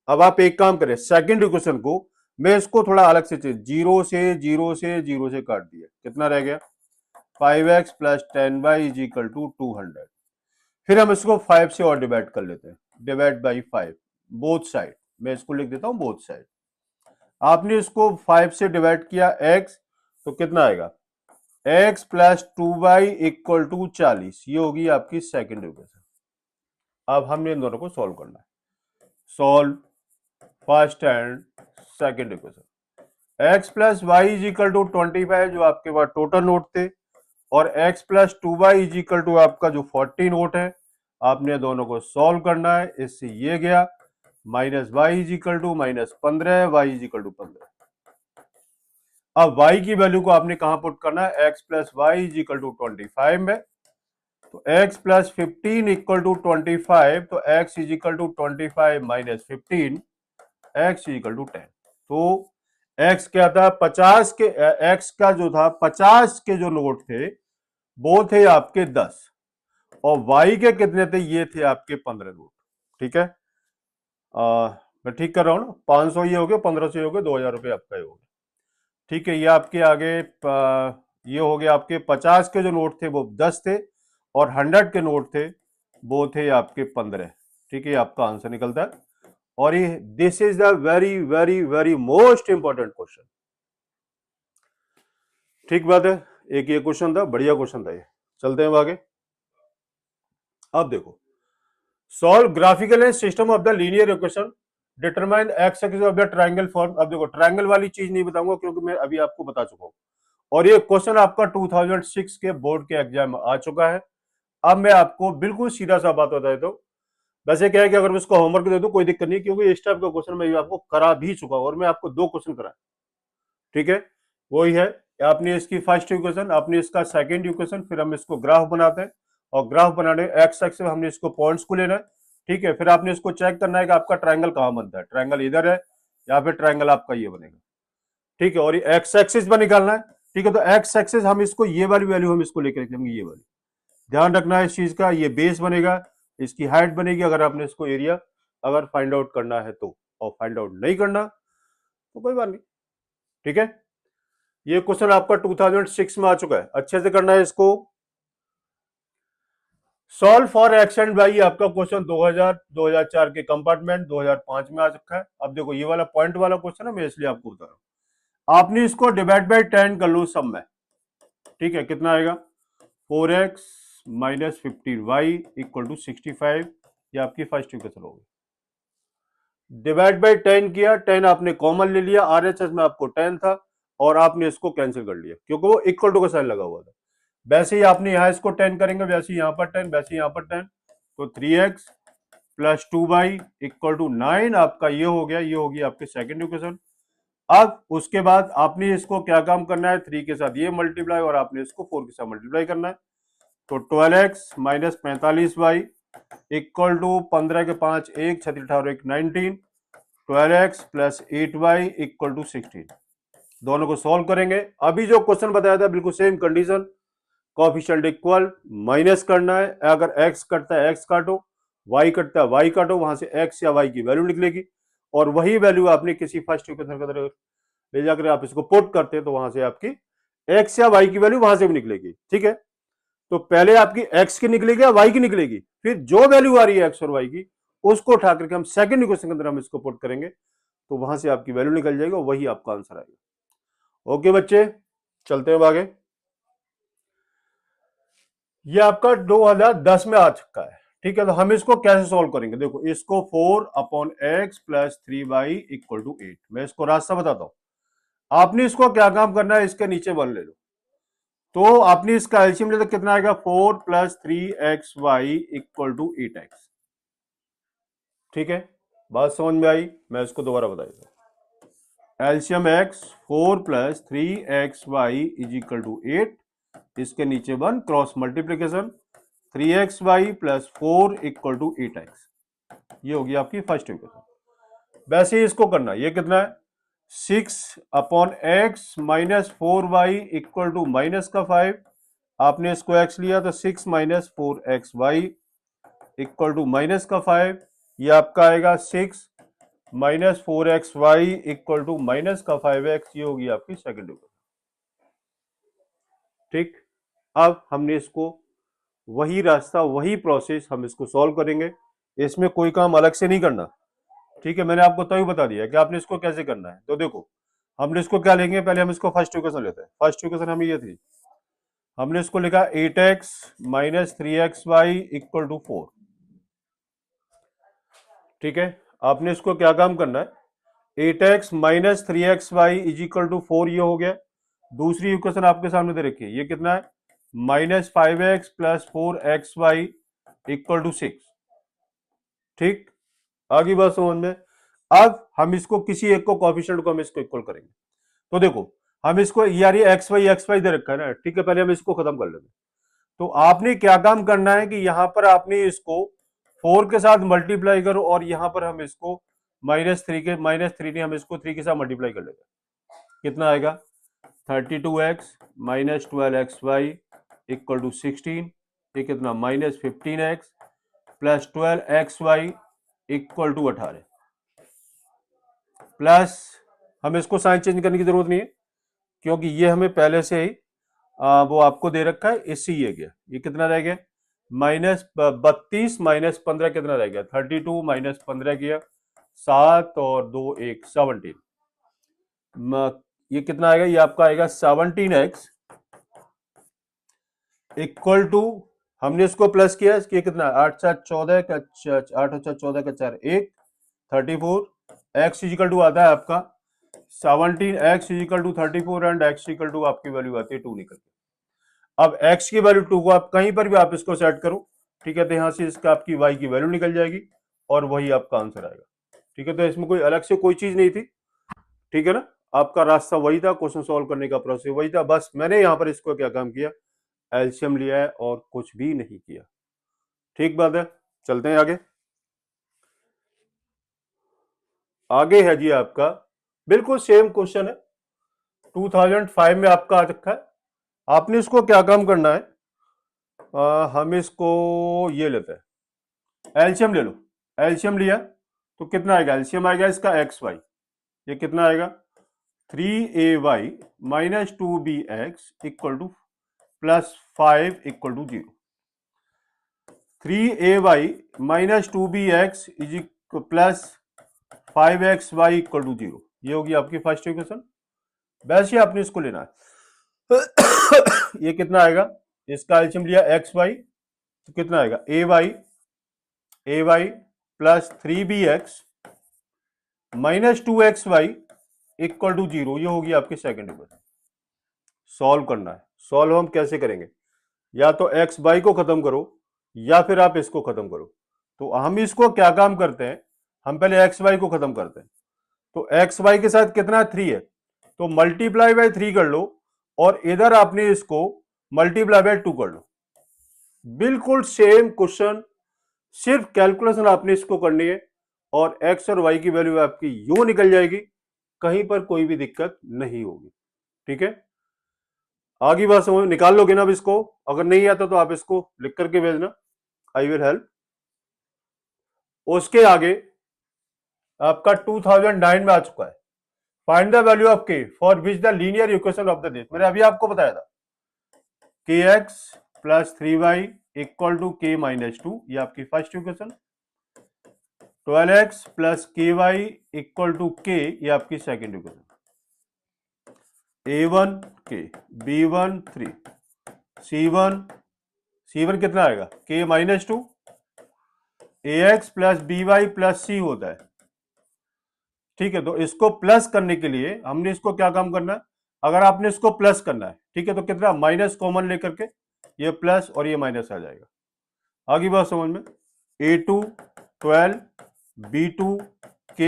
अब आप एक काम करें, सेकंड इक्वेशन को मैं इसको थोड़ा अलग से जीरो से काट दिया, कितना रह गया 5x plus 10y is equal to 200। फिर हम इसको 5 से और डिवाइड कर लेते हैं, डिवाइड बाई 5 बोथ साइड, मैं इसको लिख देता हूं बोथ साइड। आपने इसको 5 से डिवाइड किया x, तो कितना आएगा x plus 2y equal to 40। ये होगी आपकी सेकंड इक्वेशन। अब हमने इन दोनों को सॉल्व करना है, solve first and second equation. x plus Y is equal to 25 जो आपके पास टोटल नोट थे, और x plus 2y is equal to आपका जो 40 नोट है, आपने दोनों को सॉल्व करना है। इससे ये गया minus y is equal to minus 15, y is equal to 15। अब y की वैल्यू को आपने कहां पुट करना है, x plus Y is equal to 25 में, तो x प्लस 15 इक्वल टू 25, तो x is equal to 25 minus 15, x is equal to 10। तो x क्या था 50 के, x का जो था 50 के जो नोट थे वो थे आपके 10, और y के कितने थे, ये थे आपके 15 नोट। ठीक है, मैं ठीक कर रहा हूं ना, 500 ये हो गए, 1500 हो गए, 2000 रुपये आपका हो गया। ठीक है, ये आपके आगे ये हो गया आपके 50 के जो नोट थे वो 10 थे, और 100 के नोट थे वो थे आपके 15। ठीक है, आपका आंसर निकलता है और ये this is the very very very most important question. ठीक बात है, एक ये क्वेश्चन था, बढ़िया क्वेश्चन था ये। चलते हैं आगे। अब देखो, solve graphical and system of the linear equation, determine x axis of the triangle form. अब देखो, ट्रायंगल वाली चीज नहीं बताऊंगा क्योंकि मैं अभी आपको बता चुका हूं, और ये क्वेश्चन आपका 2006 के बोर्ड के एग्जाम में आ चुका है। अब मैं आपको बिल्कुल सीधा सा बात बता देता हूं। वैसे क्या है कि अगर मैं इसको होमवर्क दे दूं कोई दिक्कत नहीं, क्योंकि इस टाइप का क्वेश्चन मैं आपको करा भी चुका हूं, और मैं आपको 2 क्वेश्चन कराया। ठीक है, वही है, आपने इसकी फर्स्ट इक्वेशन, आपने इसका सेकंड इक्वेशन, फिर हम इसको ग्राफ बनाते हैं, और ग्राफ बनाने एक्स एक्सिस में हमने इसको पॉइंट्स को लेना है। ठीक है, फिर आपने इसको चेक करना है कि आपका ट्रायंगल कहां बनता है, ट्रायंगल इधर है या फिर ट्रायंगल आपका ये बनेगा। ठीक है, और ये एक्स एक्सिस पर निकालना है। ठीक है, तो एक्स एक्सिस हम इसको ये वाली वैल्यू हम इसको लेकर रखेंगे, ये वाली ध्यान रखना है इस चीज का। ये बेस बनेगा, इसकी हाइट बनेगी, अगर आपने इसको एरिया अगर फाइंड आउट करना है तो, और फाइंड आउट नहीं करना तो कोई बात नहीं। ठीक है, ये क्वेश्चन आपका 2006 में आ चुका है, अच्छे से करना है इसको। Solve for x and y आपका क्वेश्चन 2004 के कंपार्टमेंट 2005 में आ चुका है। अब देखो, ये वाला पॉइंट वाला क्वेश्चन है, मैं इसलिए आपको बता रहा हूं। आपने इसको डिवाइड बाय 10 कर लो सब में। ठीक है, कितना आएगा, 4x minus 15y equal to 65। ये आपकी फर्स्ट इक्वेशन होगी। डिवाइड बाय 10 किया, 10 आपने कॉमन ले लिया, आरएचएस में आपको 10 था, और आपने इसको कैंसिल कर लिया क्योंकि वो इक्वल टू का साइन लगा हुआ था। वैसे ही आपने यहां इसको 10 करेंगे, वैसे ही यहां पर 10, वैसे ही यहां पर 10, तो 3x plus 2y equal to 9 आपका ये हो गया, ये होगी आपकी सेकंड इक्वेशन। अब उसके बाद आपने इसको क्या काम करना है, 3 के साथ ये मल्टीप्लाई, और आपने इसको 4 के साथ मल्टीप्लाई करना है। तो 12x minus 45y equal to 15 के 5 1 छठी 18 1 19, 12x plus 8y equal to 16। दोनों को सॉल्व करेंगे। अभी जो क्वेश्चन बताया था बिल्कुल same condition, coefficient equal, minus करना है, अगर x कटता है x काटो, y कटता है y काटो, वहां से x या y की वैल्यू निकलेगी, और वही वैल्यू आपने किसी फर्स्ट इक्वेशन के अंदर ले जाकर आप इसको पुट करते हैं, तो वहां से आपकी x या y की वैल्यू वहां से भी निकलेगी। ठीक है, तो पहले आपकी x की निकलेगी या y की निकलेगी, फिर जो वैल्यू आ रही है x और y की, उसको उठा करके हम सेकंड इक्वेशन के अंदर हम इसको पुट करेंगे, तो वहां से आपकी वैल्यू निकल जाएगी और वही आपका आंसर आएगा। ओके बच्चे, चलते हैं आगे। ये आपका 2010 में आ चुका है। ठीक है, तो हम इसको कैसे सॉल्व करेंगे, देखो इसको 4/x plus 3y equal to 8, मैं इसको रास्ता बताता हूं। आपने इसको क्या काम करना है, इसके नीचे 1 ले लो, तो आपने इसका एलसीएम ले तो कितना आएगा, 4 plus 3xy equal to 8x। ठीक है, बात समझ में आई, मैं इसको दोबारा बता देता हूं। LCM x 4 plus 3xy is equal to 8, इसके नीचे 1, cross multiplication, 3xy plus 4 equal to 8x, ये होगी आपकी फर्स्ट इक्वेशन। वैसे ही इसको करना, ये कितना है, 6/x minus 4y equal to minus का 5, आपने इसको x लिया तो 6 minus 4xy equal to minus का 5, ये आपका आएगा 6 minus 4xy equal to minus का 5x, ये होगी आपकी सेकंड इक्वेशन। ठीक, अब हमने इसको वही रास्ता वही प्रोसेस हम इसको सॉल्व करेंगे, इसमें कोई काम अलग से नहीं करना। ठीक है, मैंने आपको तभी बता दिया कि आपने इसको कैसे करना है। तो देखो, हमने इसको क्या लेंगे, पहले हम इसको फर्स्ट इक्वेशन लेते हैं। फर्स्ट इक्वेशन हमें ये थी, हमने इसको लिखा 8x minus 3xy equal to 4। ठीक है, आपने इसको क्या काम करना है, 8x minus 3xy is equal to 4, ये हो गया। दूसरी इक्वेशन आपके सामने दे रखी है, ये कितना है, minus 5x plus 4xy equal to 6। ठीक, आगे बात समझ में। अब हम इसको किसी एक को कोएफिशिएंट को हम इसको इक्वल करेंगे। तो देखो, हम इसको यार ये एक्स वाई दे रखा है ना, ठीक है, पहले हम इसको खत्म कर लेते। तो आपने क्या काम करना है कि यहां पर आपने इसको 4 के साथ मल्टीप्लाई करो, और यहां पर हम इसको -3 नहीं, हम इसको 3 के साथ मल्टीप्लाई कर लेते हैं। कितना आएगा, 32x minus 12xy equal to 16, ये कितना -15x plus 12xy equal to 18, plus हम इसको साइन चेंज करने की जरूरत नहीं है क्योंकि ये हमें पहले से ही वो आपको दे रखा है, इससे ये गया, ये कितना रह गया, -32 माइनस 15 कितना रह गया, 32 माइनस 15 किया 7 और 2 1 17। ये कितना आएगा, ये आपका आएगा 17x इक्वल टू, हमने इसको प्लस किया, इसके कितना 8 7 14 का 8 और 14 का 4 1 34 x इजिकल टू आता है आपका 17x is equal to 34 and x is equal to आपकी वैल्यू आती है 2 निकल के। अब x की वैल्यू 2 को आप कहीं पर भी आप इसको सेट करो, ठीक है, तो यहां से इसका आपकी y की वैल्यू निकल जाएगी और वही आपका आंसर आएगा। ठीक है, तो इसमें कोई अलग से कोई चीज नहीं थी, ठीक है ना, आपका रास्ता वही था, क्वेश्चन सॉल्व करने का प्रोसेस वही था, बस मैंने यहां पर इसको क्या काम किया, एलसीएम लिया है और कुछ भी नहीं किया। ठीक बात है, चलते हैं आगे। आगे है जी आपका बिल्कुल सेम क्वेश्चन है, 2005 में आपका आ रखा है। आपने इसको क्या काम करना है, हम इसको ये लेते हैं, एलसीएम ले लो। एलसीएम लिया तो कितना आएगा, एलसीएम आएगा इसका एक्स वाई, ये कितना आएगा 3ay minus 2bx equal to plus 5 equal to 0। 3ay minus 2bx is plus 5xy equal to 0, ये होगी आपकी फर्स्ट इक्वेशन। वैसे आपने इसको लेना है ये कितना आएगा, इसका एलसीएम लिया एक्स वाई तो कितना आएगा A Y plus 3bx minus 2xy equal to 0, ये होगी आपकी सेकंड इक्वेशन। सॉल्व करना है, सॉल्व हम कैसे करेंगे, या तो एक्स वाई को खत्म करो या फिर आप इसको खत्म करो। तो हम इसको क्या काम करते हैं, हम पहले एक्स वाई को खत्म करते हैं। तो एक्स वाई के साथ कितना 3 है, तो मल्टीप्लाई बाय 3 कर लो और इधर आपने इसको मल्टीप्लाई बाय 2 कर लो। बिल्कुल सेम क्वेश्चन, सिर्फ कैलकुलेशन आपने इसको करनी है और एक्स और वाई की वैल्यू आपकी यूं निकल जाएगी, कहीं पर कोई भी दिक्कत नहीं होगी। ठीक है, आगे बात समझ, निकाल लोगे ना अब इसको, अगर नहीं आता तो आप इसको लिख करके भेजना, आई विल हेल्प। उसके आगे आपका 2009 में आ चुका है, find the value of k for which the linear equation of the this, मैंने अभी आपको बताया था के x plus 3y equal to k minus 2, ये आपकी first equation. 12x plus k y equal to k, ये आपकी सेकेंड इक्वेशन। a1 के, b1 3, c1 कितना आएगा के minus 2, ax plus B Y plus C होता है। ठीक है, तो इसको प्लस करने के लिए हमने इसको क्या काम करना है, अगर आपने इसको प्लस करना है, ठीक है, तो कितना माइनस कॉमन लेकर के ये प्लस और ये माइनस आ जाएगा। आगे बात समझ में, a2 12 b2 k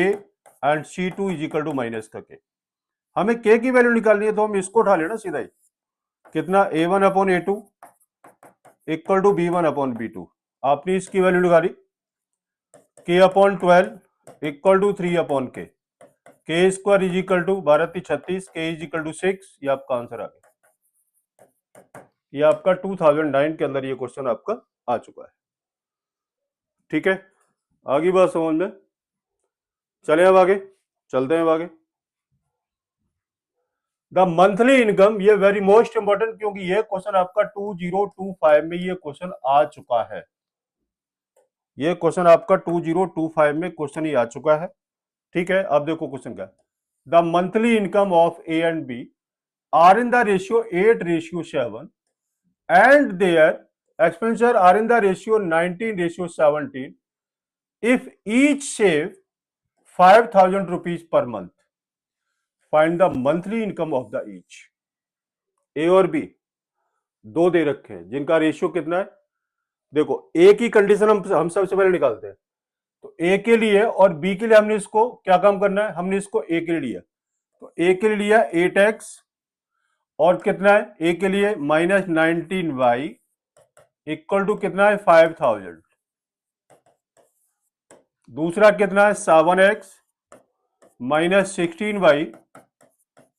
and c2 is equal to minus का k। हमें k की वैल्यू निकालनी है तो हम इसको उठा लेना सीधा ही, कितना a1 upon a2 equal to b1 upon b2। आपने इसकी वैल्यू निकाली k upon 12 equal to 3 upon k, k square is equal to 12 36, के इज इक्वल टू 6, ये आपका आंसर आ गया। ये आपका 2009 के अंदर ये क्वेश्चन आपका आ चुका है। ठीक है, आगे बात समझ में, चले अब आगे, चलते हैं अब आगे। द मंथली इनकम, ये वेरी मोस्ट इंपॉर्टेंट, क्योंकि ये क्वेश्चन आपका 2025 में ये क्वेश्चन आ चुका है, ये क्वेश्चन आपका 2025 में क्वेश्चन ही आ चुका है। ठीक है, अब देखो क्वेश्चन क्या, the monthly income of A and B are in the ratio 8:7 and their expenditure are in the ratio 19:17 if each save 5,000 rupees per month, find the monthly income of the each। ए और B दो दे रखे हैं जिनका ratio कितना है, देखो ए की condition हम सबसे पहले निकालते हैं, तो ए के लिए और बी के लिए हमने इसको क्या काम करना है, हमने इसको ए के लिए लिया, तो ए के लिए लिया 8x और कितना है ए के लिए -19y इक्वल टू कितना है 5,000, दूसरा कितना है 7x -16y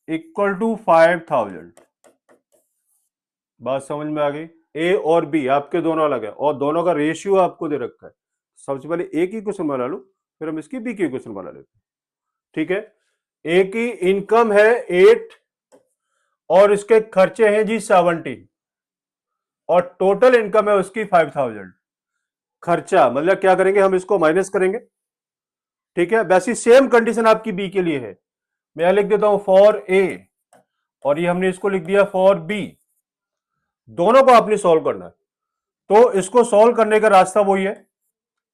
इक्वल टू 5,000। बात समझ में आ गई, ए और बी आपके दोनों अलग है और दोनों का रेशियो आपको दे रखा है। सबसे पहले ए की क्वेश्चन बना लो, फिर हम इसकी बी की क्वेश्चन बना लेते हैं। ठीक है, ए की इनकम है 8 और इसके खर्चे हैं जी 17 और टोटल इनकम है उसकी 5,000। खर्चा मतलब क्या करेंगे, हम इसको माइनस करेंगे, ठीक है, वैसी सेम कंडीशन आपकी बी के लिए है। मैं यहां लिख देता हूं फॉर ए, और ये हमने इसको लिख दिया फॉर बी। दोनों को आपने सॉल्व करना है। तो इसको सॉल्व करने का रास्ता वही है,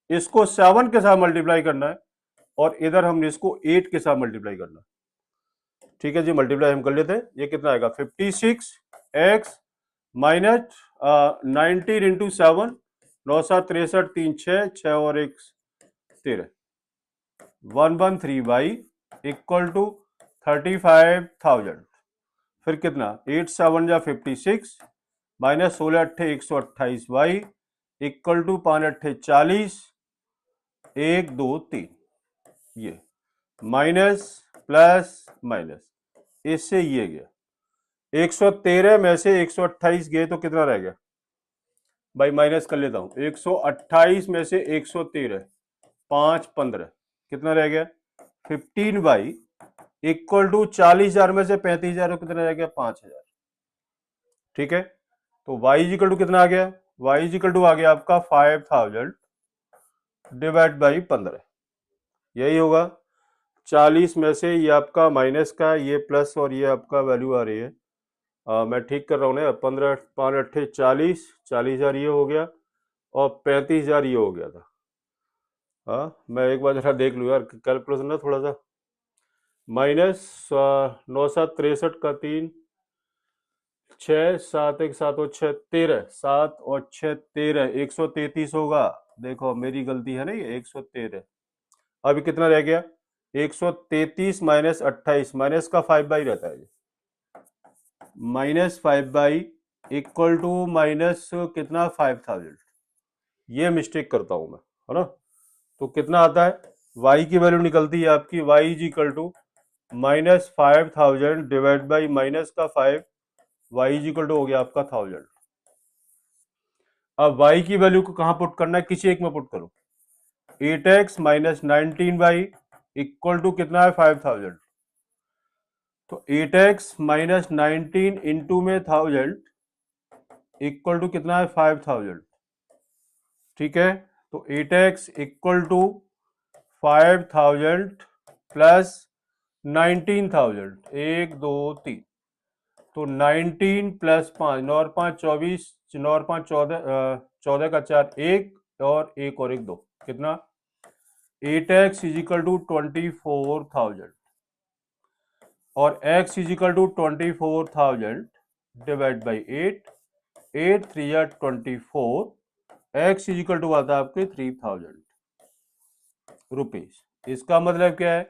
इसको 7 के साथ मल्टीप्लाई करना है और इधर हमने इसको 8 के साथ मल्टीप्लाई करना है। ठीक है जी, मल्टीप्लाई हम कर लेते हैं। ये कितना आएगा 56x माइनस 19 इंटू 7, 9 7 63 3 6 6 और 1 13, 113y इक्वल टू 35,000। फिर कितना 8 7 या 56 माइनस 16 अट्ठे 128y इक्वल टू 5 अट्ठे 40, 1 2 3, ये माइनस प्लस माइनस, इससे ये गया 113 में से 128 गए तो कितना रह गया भाई, माइनस कर लेता हूं। 128 में से 113, 5 15, कितना रह गया 15y इक्वल टू 40,000 में से 35,000 कितना रह गया 5,000। ठीक है, तो y इक्वल टू कितना आ गया, y इक्वल टू आ गया आपका 5,000 डिवाइड बाई 15, यही होगा। 40 में से ये आपका माइनस का, ये प्लस, और ये आपका वैल्यू आ रही है, मैं ठीक कर रहा हूँ ना, 15 5 अट्ठे 40, 40,000 ये हो गया और 35,000 ये हो गया था। मैं एक बार जरा देख लूँ यार कैलकुलेशन ना थोड़ा सा। माइनस 9 7 63 का 3, 6 7 1 7 और 6 13, 7 और 6 13, 133 होगा। देखो मेरी गलती है ना, ये 113। अभी कितना रह गया 133 माइनस 28, माइनस का 5 बाई रहता है, minus 5 y equal to minus कितना 5,000। ये मिस्टेक करता हूं मैं, है ना। तो कितना आता है, y की वैल्यू निकलती है आपकी, y is equal to minus 5,000 divide by minus का 5, y इज इक्वल टू हो गया आपका 1000। अब y की वैल्यू को कहां पुट करना है, किसी एक में पुट करो। 8x minus 19y equal to कितना है 5,000। तो 8x माइनस 19 इंटू में 1000 इक्वल टू कितना है 5,000। ठीक है, तो 8x इक्वल टू 5,000 प्लस 19,000, 1 2 3, तो 19 प्लस 5, 9 और 5 24, 9 और 5 14, 14 का 4 1 और 1 और 1 2, कितना 8x इज इक्वल टू 24,000 और x is equal to 24,000 divide by 8, 8 3 या 24, x इज इक्वल टू आता है आपके 3,000 रुपीज। इसका मतलब क्या है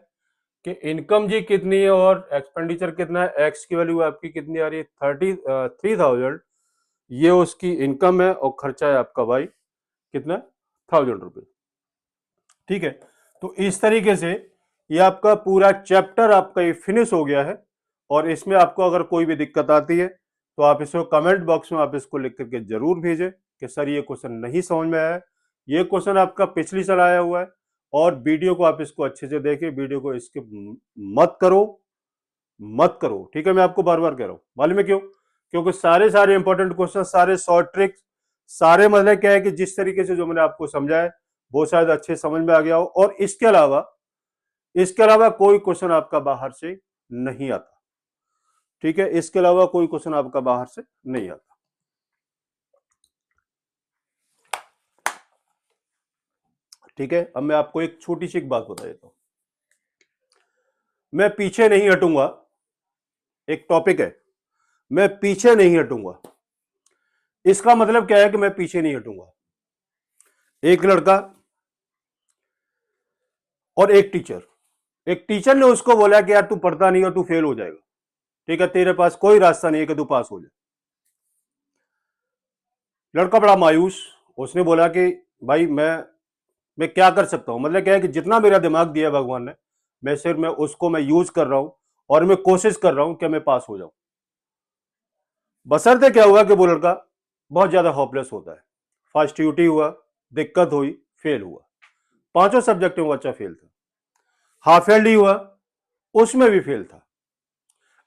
कि इनकम जी कितनी है और एक्सपेंडिचर कितना है, x की वैल्यू आपकी कितनी आ रही है 3,000, ये उसकी इनकम है और खर्चा है आपका भाई कितना 1,000 रुपीज। ठीक है, तो इस तरीके से ये आपका पूरा चैप्टर आपका ये फिनिश हो गया है। और इसमें आपको अगर कोई भी दिक्कत आती है तो आप इसको कमेंट बॉक्स में आप इसको लिख करके जरूर भेजें कि सर ये क्वेश्चन नहीं समझ में आया। ये क्वेश्चन आपका पिछली साल आया हुआ है और वीडियो को आप इसको अच्छे से देखें, वीडियो को स्किप मत करो, मत करो। ठीक है, मैं आपको बार बार कह रहा हूं, मालूम है क्यों, क्योंकि सारे इंपॉर्टेंट क्वेश्चन, सारे शॉर्ट ट्रिक्स, सारे मतलब क्या है कि जिस तरीके से जो मैंने आपको समझाया वो शायद अच्छे समझ में आ गया हो। और इसके अलावा कोई क्वेश्चन आपका बाहर से नहीं आता। ठीक है, इसके अलावा कोई क्वेश्चन आपका बाहर से नहीं आता। ठीक है, अब मैं आपको एक छोटी सी बात बता देता हूं, मैं पीछे नहीं हटूंगा। एक टॉपिक है, मैं पीछे नहीं हटूंगा। इसका मतलब क्या है कि मैं पीछे नहीं हटूंगा। एक लड़का और एक टीचर ने उसको बोला कि यार तू पढ़ता नहीं हो, तू फेल हो जाएगा। ठीक है, तेरे पास कोई रास्ता नहीं है कि तू पास हो जाए। लड़का बड़ा मायूस, उसने बोला कि भाई मैं क्या कर सकता हूं, मतलब क्या है कि जितना मेरा दिमाग दिया भगवान ने, मैं उसको यूज कर रहा हूं और मैं कोशिश कर रहा हूं कि मैं पास हो जाऊं। बशर्ते क्या हुआ कि वो लड़का बहुत ज्यादा होपलेस होता है। फर्स्ट ड्यूटी हुआ, दिक्कत हुई, फेल हुआ। 5 सब्जेक्ट में बच्चा फेल था। हाफ ईयरली हुआ, उसमें भी फेल था।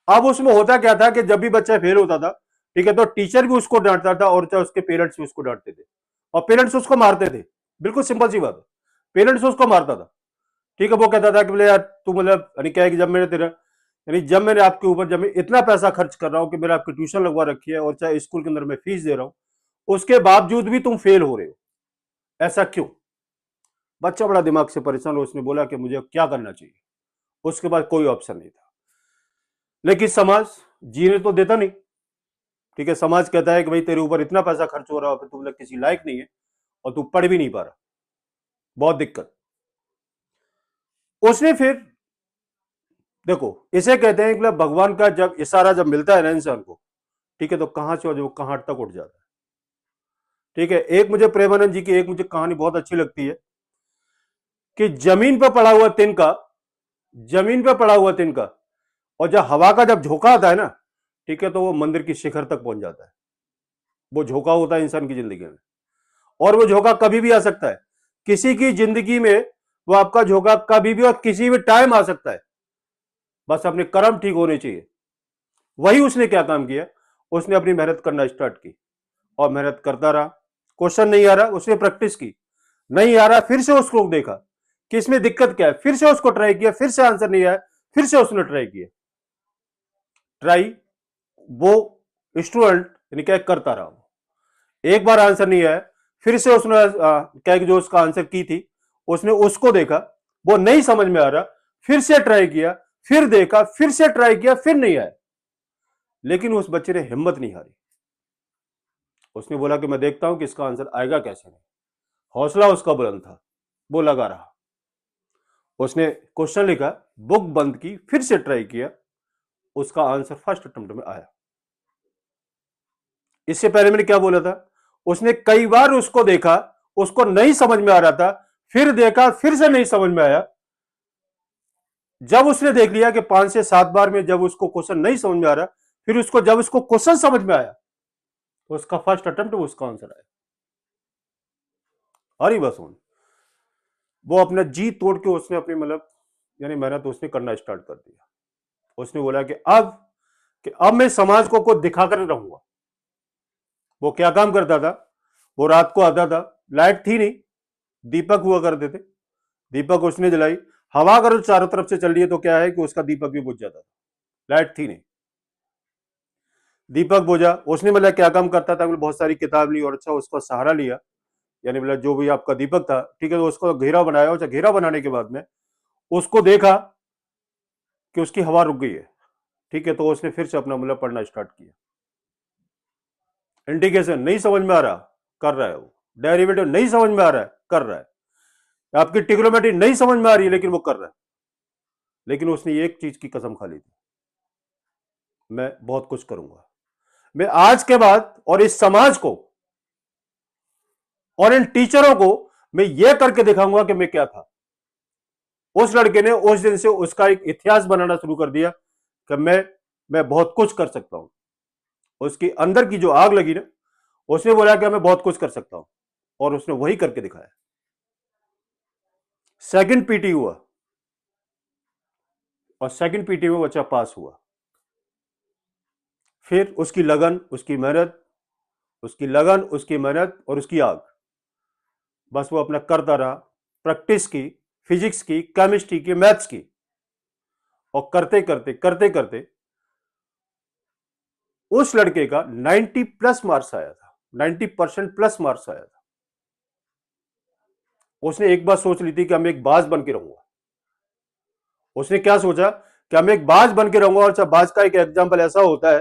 अब उसमें होता क्या था कि जब भी बच्चा फेल होता था, ठीक है, तो टीचर भी उसको डांटता था और चाहे उसके पेरेंट्स भी उसको डांटते थे और पेरेंट्स उसको मारते थे। बिल्कुल सिंपल सी बात है, पेरेंट्स उसको मारता था। ठीक है, वो कहता था कि बोले यार तू मतलब यानी क्या है कि जब मैंने तेरा यानी जब मैंने आपके ऊपर जब मैं इतना पैसा खर्च कर रहा हूं कि मेरा आपकी ट्यूशन लगवा रखी है और चाहे स्कूल के अंदर मैं फीस दे रहा हूं, उसके बावजूद भी तुम फेल हो रहे हो, ऐसा क्यों? बच्चा बड़ा दिमाग से परेशान हो, उसने बोला कि मुझे क्या करना चाहिए। उसके बाद कोई ऑप्शन नहीं था। लेकिन समाज जीने तो देता नहीं। ठीक है, समाज कहता है कि भाई तेरे ऊपर इतना पैसा खर्च हो रहा है, तू मतलब किसी लायक नहीं है और तू पढ़ भी नहीं पा रहा, बहुत दिक्कत। उसने फिर देखो, इसे कहते हैं कि मतलब भगवान का जब इशारा जब मिलता है ना इंसान को, ठीक है, तो कहां से जो कहां तक उठ जाता है। ठीक है, एक मुझे प्रेमानंद जी की एक मुझे कहानी बहुत अच्छी लगती है कि जमीन पर पड़ा हुआ तिनका, जमीन पर पड़ा हुआ तिनका, और जब हवा का जब झोंका आता है ना, ठीक है, तो वो मंदिर की शिखर तक पहुंच जाता है। वो झोंका होता है इंसान की जिंदगी में, और वो झोंका कभी भी आ सकता है किसी की जिंदगी में। वो आपका झोंका कभी भी और किसी भी टाइम आ सकता है, बस अपने कर्म ठीक होने चाहिए। वही उसने क्या काम किया, उसने अपनी मेहनत करना स्टार्ट की और मेहनत करता रहा। क्वेश्चन नहीं आ रहा, उसने प्रैक्टिस की, नहीं आ रहा, फिर से उसको देखा कि इसमें दिक्कत क्या है, फिर से उसको ट्राई किया, फिर से आंसर नहीं आया, फिर से उसने ट्राई किया, ट्राई, वो स्टूडेंट यानी क्या करता रहा। एक बार आंसर नहीं आया, फिर से उसने क्या जो उसका आंसर की थी उसने उसको देखा, वो नहीं समझ में आ रहा, फिर से ट्राई किया, फिर देखा, फिर से ट्राई किया, फिर नहीं आया। लेकिन उस बच्चे ने हिम्मत नहीं हारी। उसने बोला कि मैं देखता हूं कि इसका आंसर आएगा कैसे नहीं। हौसला उसका बुलंद था, वो लगा रहा। उसने क्वेश्चन लिखा, बुक बंद की, फिर से ट्राई किया, उसका आंसर फर्स्ट अटेम्प्ट में आया। इससे पहले मैंने क्या बोला था, उसने कई बार उसको देखा, उसको नहीं समझ में आ रहा था, फिर देखा, फिर से नहीं समझ में आया। जब उसने देख लिया कि 5 से 7 बार में जब उसको क्वेश्चन नहीं समझ में आ रहा, फिर उसको जब उसको क्वेश्चन समझ में आया, तो उसका फर्स्ट अटेम्प्ट में उसका आंसर आया। हरी बस वो अपना जी तोड़ के उसने अपनी मतलब यानी मेहनत उसने करना स्टार्ट कर दिया। उसने बोला कि अब मैं समाज को कुछ दिखाकर रहूंगा। वो क्या काम करता था, वो रात को आता था, लाइट थी नहीं, दीपक हुआ करते थे, दीपक उसने जलाई। हवा अगर चारों तरफ से चल रही है तो क्या है कि उसका दीपक भी बुझ जाता था, लाइट थी नहीं, दीपक बुझा। उसने मतलब क्या काम करता था, बहुत सारी किताब ली और अच्छा उसका सहारा लिया, यानी मतलब जो भी आपका दीपक था, ठीक है, तो उसको घेरा बनाया। और घेरा बनाने के बाद में उसको देखा कि उसकी हवा रुक गई है, ठीक है, तो उसने फिर से अपना मतलब पढ़ना स्टार्ट किया। इंटीग्रेशन नहीं समझ में आ रहा, कर रहा है वो। डेरिवेटिव नहीं समझ में आ रहा है, कर रहा है। आपकी ट्रिग्नोमेट्री नहीं समझ में आ रही है, लेकिन वो कर रहा है। लेकिन उसने एक चीज की कसम खा ली थी, मैं बहुत कुछ करूंगा। मैं आज के बाद और इस समाज को और इन टीचरों को मैं यह करके दिखाऊंगा कि मैं क्या था। उस लड़के ने उस दिन से उसका एक इतिहास बनाना शुरू कर दिया कि मैं बहुत कुछ कर सकता हूं। उसकी अंदर की जो आग लगी ना, उसने बोला कि मैं बहुत कुछ कर सकता हूं, और उसने वही करके दिखाया। सेकंड पीटी हुआ और सेकंड पीटी में बच्चा पास हुआ। फिर उसकी लगन, उसकी मेहनत, उसकी लगन, उसकी मेहनत और उसकी आग, बस वो अपना करता रहा। प्रैक्टिस की, फिजिक्स की, केमिस्ट्री की, मैथ्स की, और करते करते करते करते उस लड़के का 90 प्लस मार्क्स आया था, 90% प्लस मार्क्स आया था। उसने एक बात सोच ली थी कि मैं एक बाज बन के रहूंगा। उसने क्या सोचा कि मैं एक बाज बन के रहूंगा। और अच्छा, बाज का एक एग्जांपल ऐसा होता है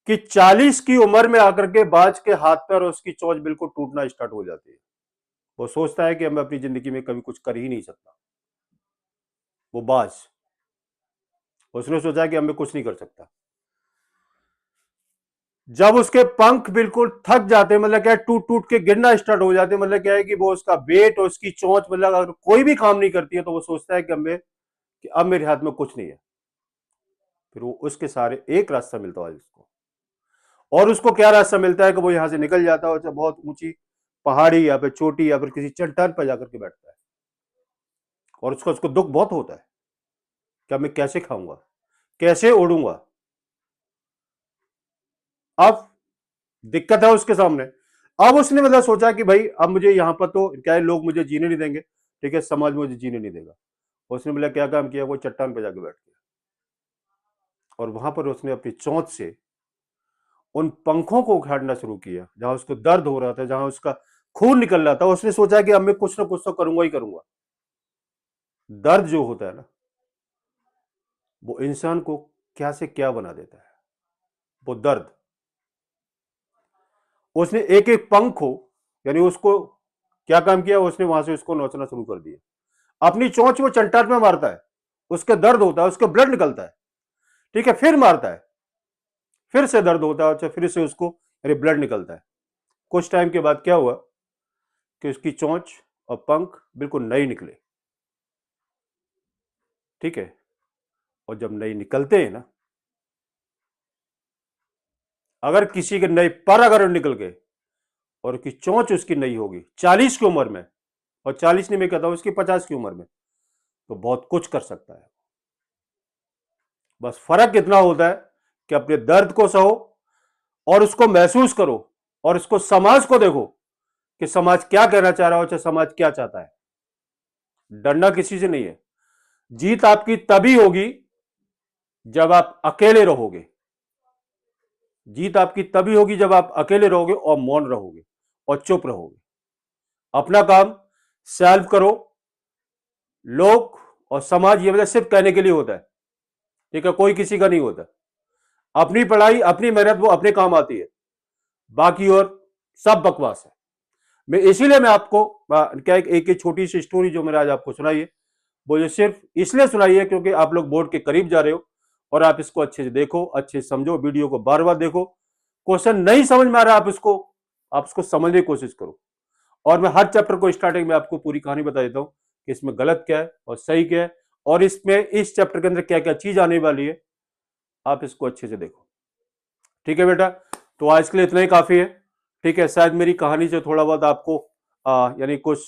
कि 40 की उम्र में आकर के बाज के हाथ पैर और उसकी चोंच बिल्कुल टूटना स्टार्ट हो जाती है। वो सोचता है कि मैं अपनी जिंदगी में कभी कुछ कर ही नहीं सकता। वो बाज, उसने सोचा कि अब मैं कुछ नहीं कर सकता। जब उसके पंख बिल्कुल थक जाते, मतलब क्या, टूट टूट के गिरना स्टार्ट हो जाते, मतलब क्या है कि वो उसका वेट और उसकी चोंच मतलब अगर कोई भी काम नहीं करती है, तो वो सोचता है कि अब मेरे हाथ में कुछ नहीं है। फिर वो उसके सारे एक रास्ता मिलता है उसको। और उसको क्या रास्ता मिलता है कि वो यहां से निकल जाता है और बहुत ऊंची पहाड़ी या फिर चोटी या फिर किसी चट्टान पर जाकर के बैठता है। और उसको उसको दुख बहुत होता है कि अब मैं कैसे खाऊंगा, कैसे उड़ूंगा। अब दिक्कत है उसके सामने। अब उसने मतलब सोचा कि भाई अब मुझे यहां पर तो क्या है, लोग मुझे जीने नहीं देंगे, ठीक है, समाज मुझे जीने नहीं देगा। उसने बोला क्या काम किया, वो चट्टान पे जाके बैठ गया और वहां पर उसने अपनी चोंच से उन पंखों को उखाड़ना शुरू किया जहां उसको दर्द हो रहा था, जहां उसका खून निकल रहा था। उसने सोचा कि अब मैं कुछ ना कुछ तो करूंगा ही करूंगा। दर्द जो होता है ना, वो इंसान को क्या से क्या बना देता है, वो दर्द। उसने एक एक पंख को, यानी उसको क्या काम किया, उसने वहां से उसको नोचना शुरू कर दिया। अपनी चोंच वो चंटाट में मारता है, उसके दर्द होता है, उसके ब्लड निकलता है, ठीक है, फिर मारता है, फिर से दर्द होता है, फिर से उसको यानी ब्लड निकलता है। कुछ टाइम के बाद क्या हुआ कि उसकी चोंच और पंख बिल्कुल नए निकले, ठीक है। और जब नए निकलते हैं ना, अगर किसी के नए पर अगर निकल गए और उसकी चोंच उसकी नई होगी 40 की उम्र में, और 40 नहीं मैं कहता हूं उसकी 50 की उम्र में, तो बहुत कुछ कर सकता है। बस फर्क इतना होता है कि अपने दर्द को सहो और उसको महसूस करो और उसको समाज को देखो कि समाज क्या कहना चाह रहा हो, चाहे समाज क्या चाहता है। डरना किसी से नहीं है। जीत आपकी तभी होगी जब आप अकेले रहोगे। जीत आपकी तभी होगी जब आप अकेले रहोगे और मौन रहोगे और चुप रहोगे। अपना काम सेल्फ करो। लोग और समाज ये मतलब सिर्फ कहने के लिए होता है, ठीक है, कोई किसी का नहीं होता। अपनी पढ़ाई अपनी मेहनत वो अपने काम आती है, बाकी और सब बकवास है। मैं आपको क्या एक छोटी सी स्टोरी जो मैंने आज आपको सुनाई है, वो ये सिर्फ इसलिए सुनाई है क्योंकि आप लोग बोर्ड के करीब जा रहे हो और आप इसको अच्छे से देखो, अच्छे से समझो, वीडियो को बार बार देखो। क्वेश्चन नहीं समझ में आ रहा, आप इसको समझने की कोशिश करो। और मैं हर चैप्टर को स्टार्टिंग में आपको पूरी कहानी बता देता हूं कि इसमें गलत क्या है और सही क्या है, और इसमें इस चैप्टर के अंदर क्या क्या चीज आने वाली है। आप इसको अच्छे से देखो, ठीक है बेटा। तो आज के लिए इतना ही काफी है, ठीक है। शायद मेरी कहानी से थोड़ा बहुत आपको यानी कुछ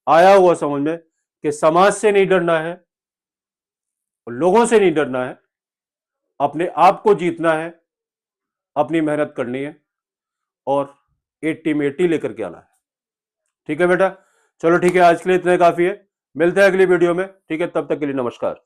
आया हुआ समझ में कि समाज से नहीं डरना है, लोगों से नहीं डरना है, अपने आप को जीतना है, अपनी मेहनत करनी है और 80 में 80 लेकर के आना है, ठीक है बेटा। चलो ठीक है, आज के लिए इतना ही काफी है। मिलते हैं अगली वीडियो में, ठीक है, तब तक के लिए नमस्कार।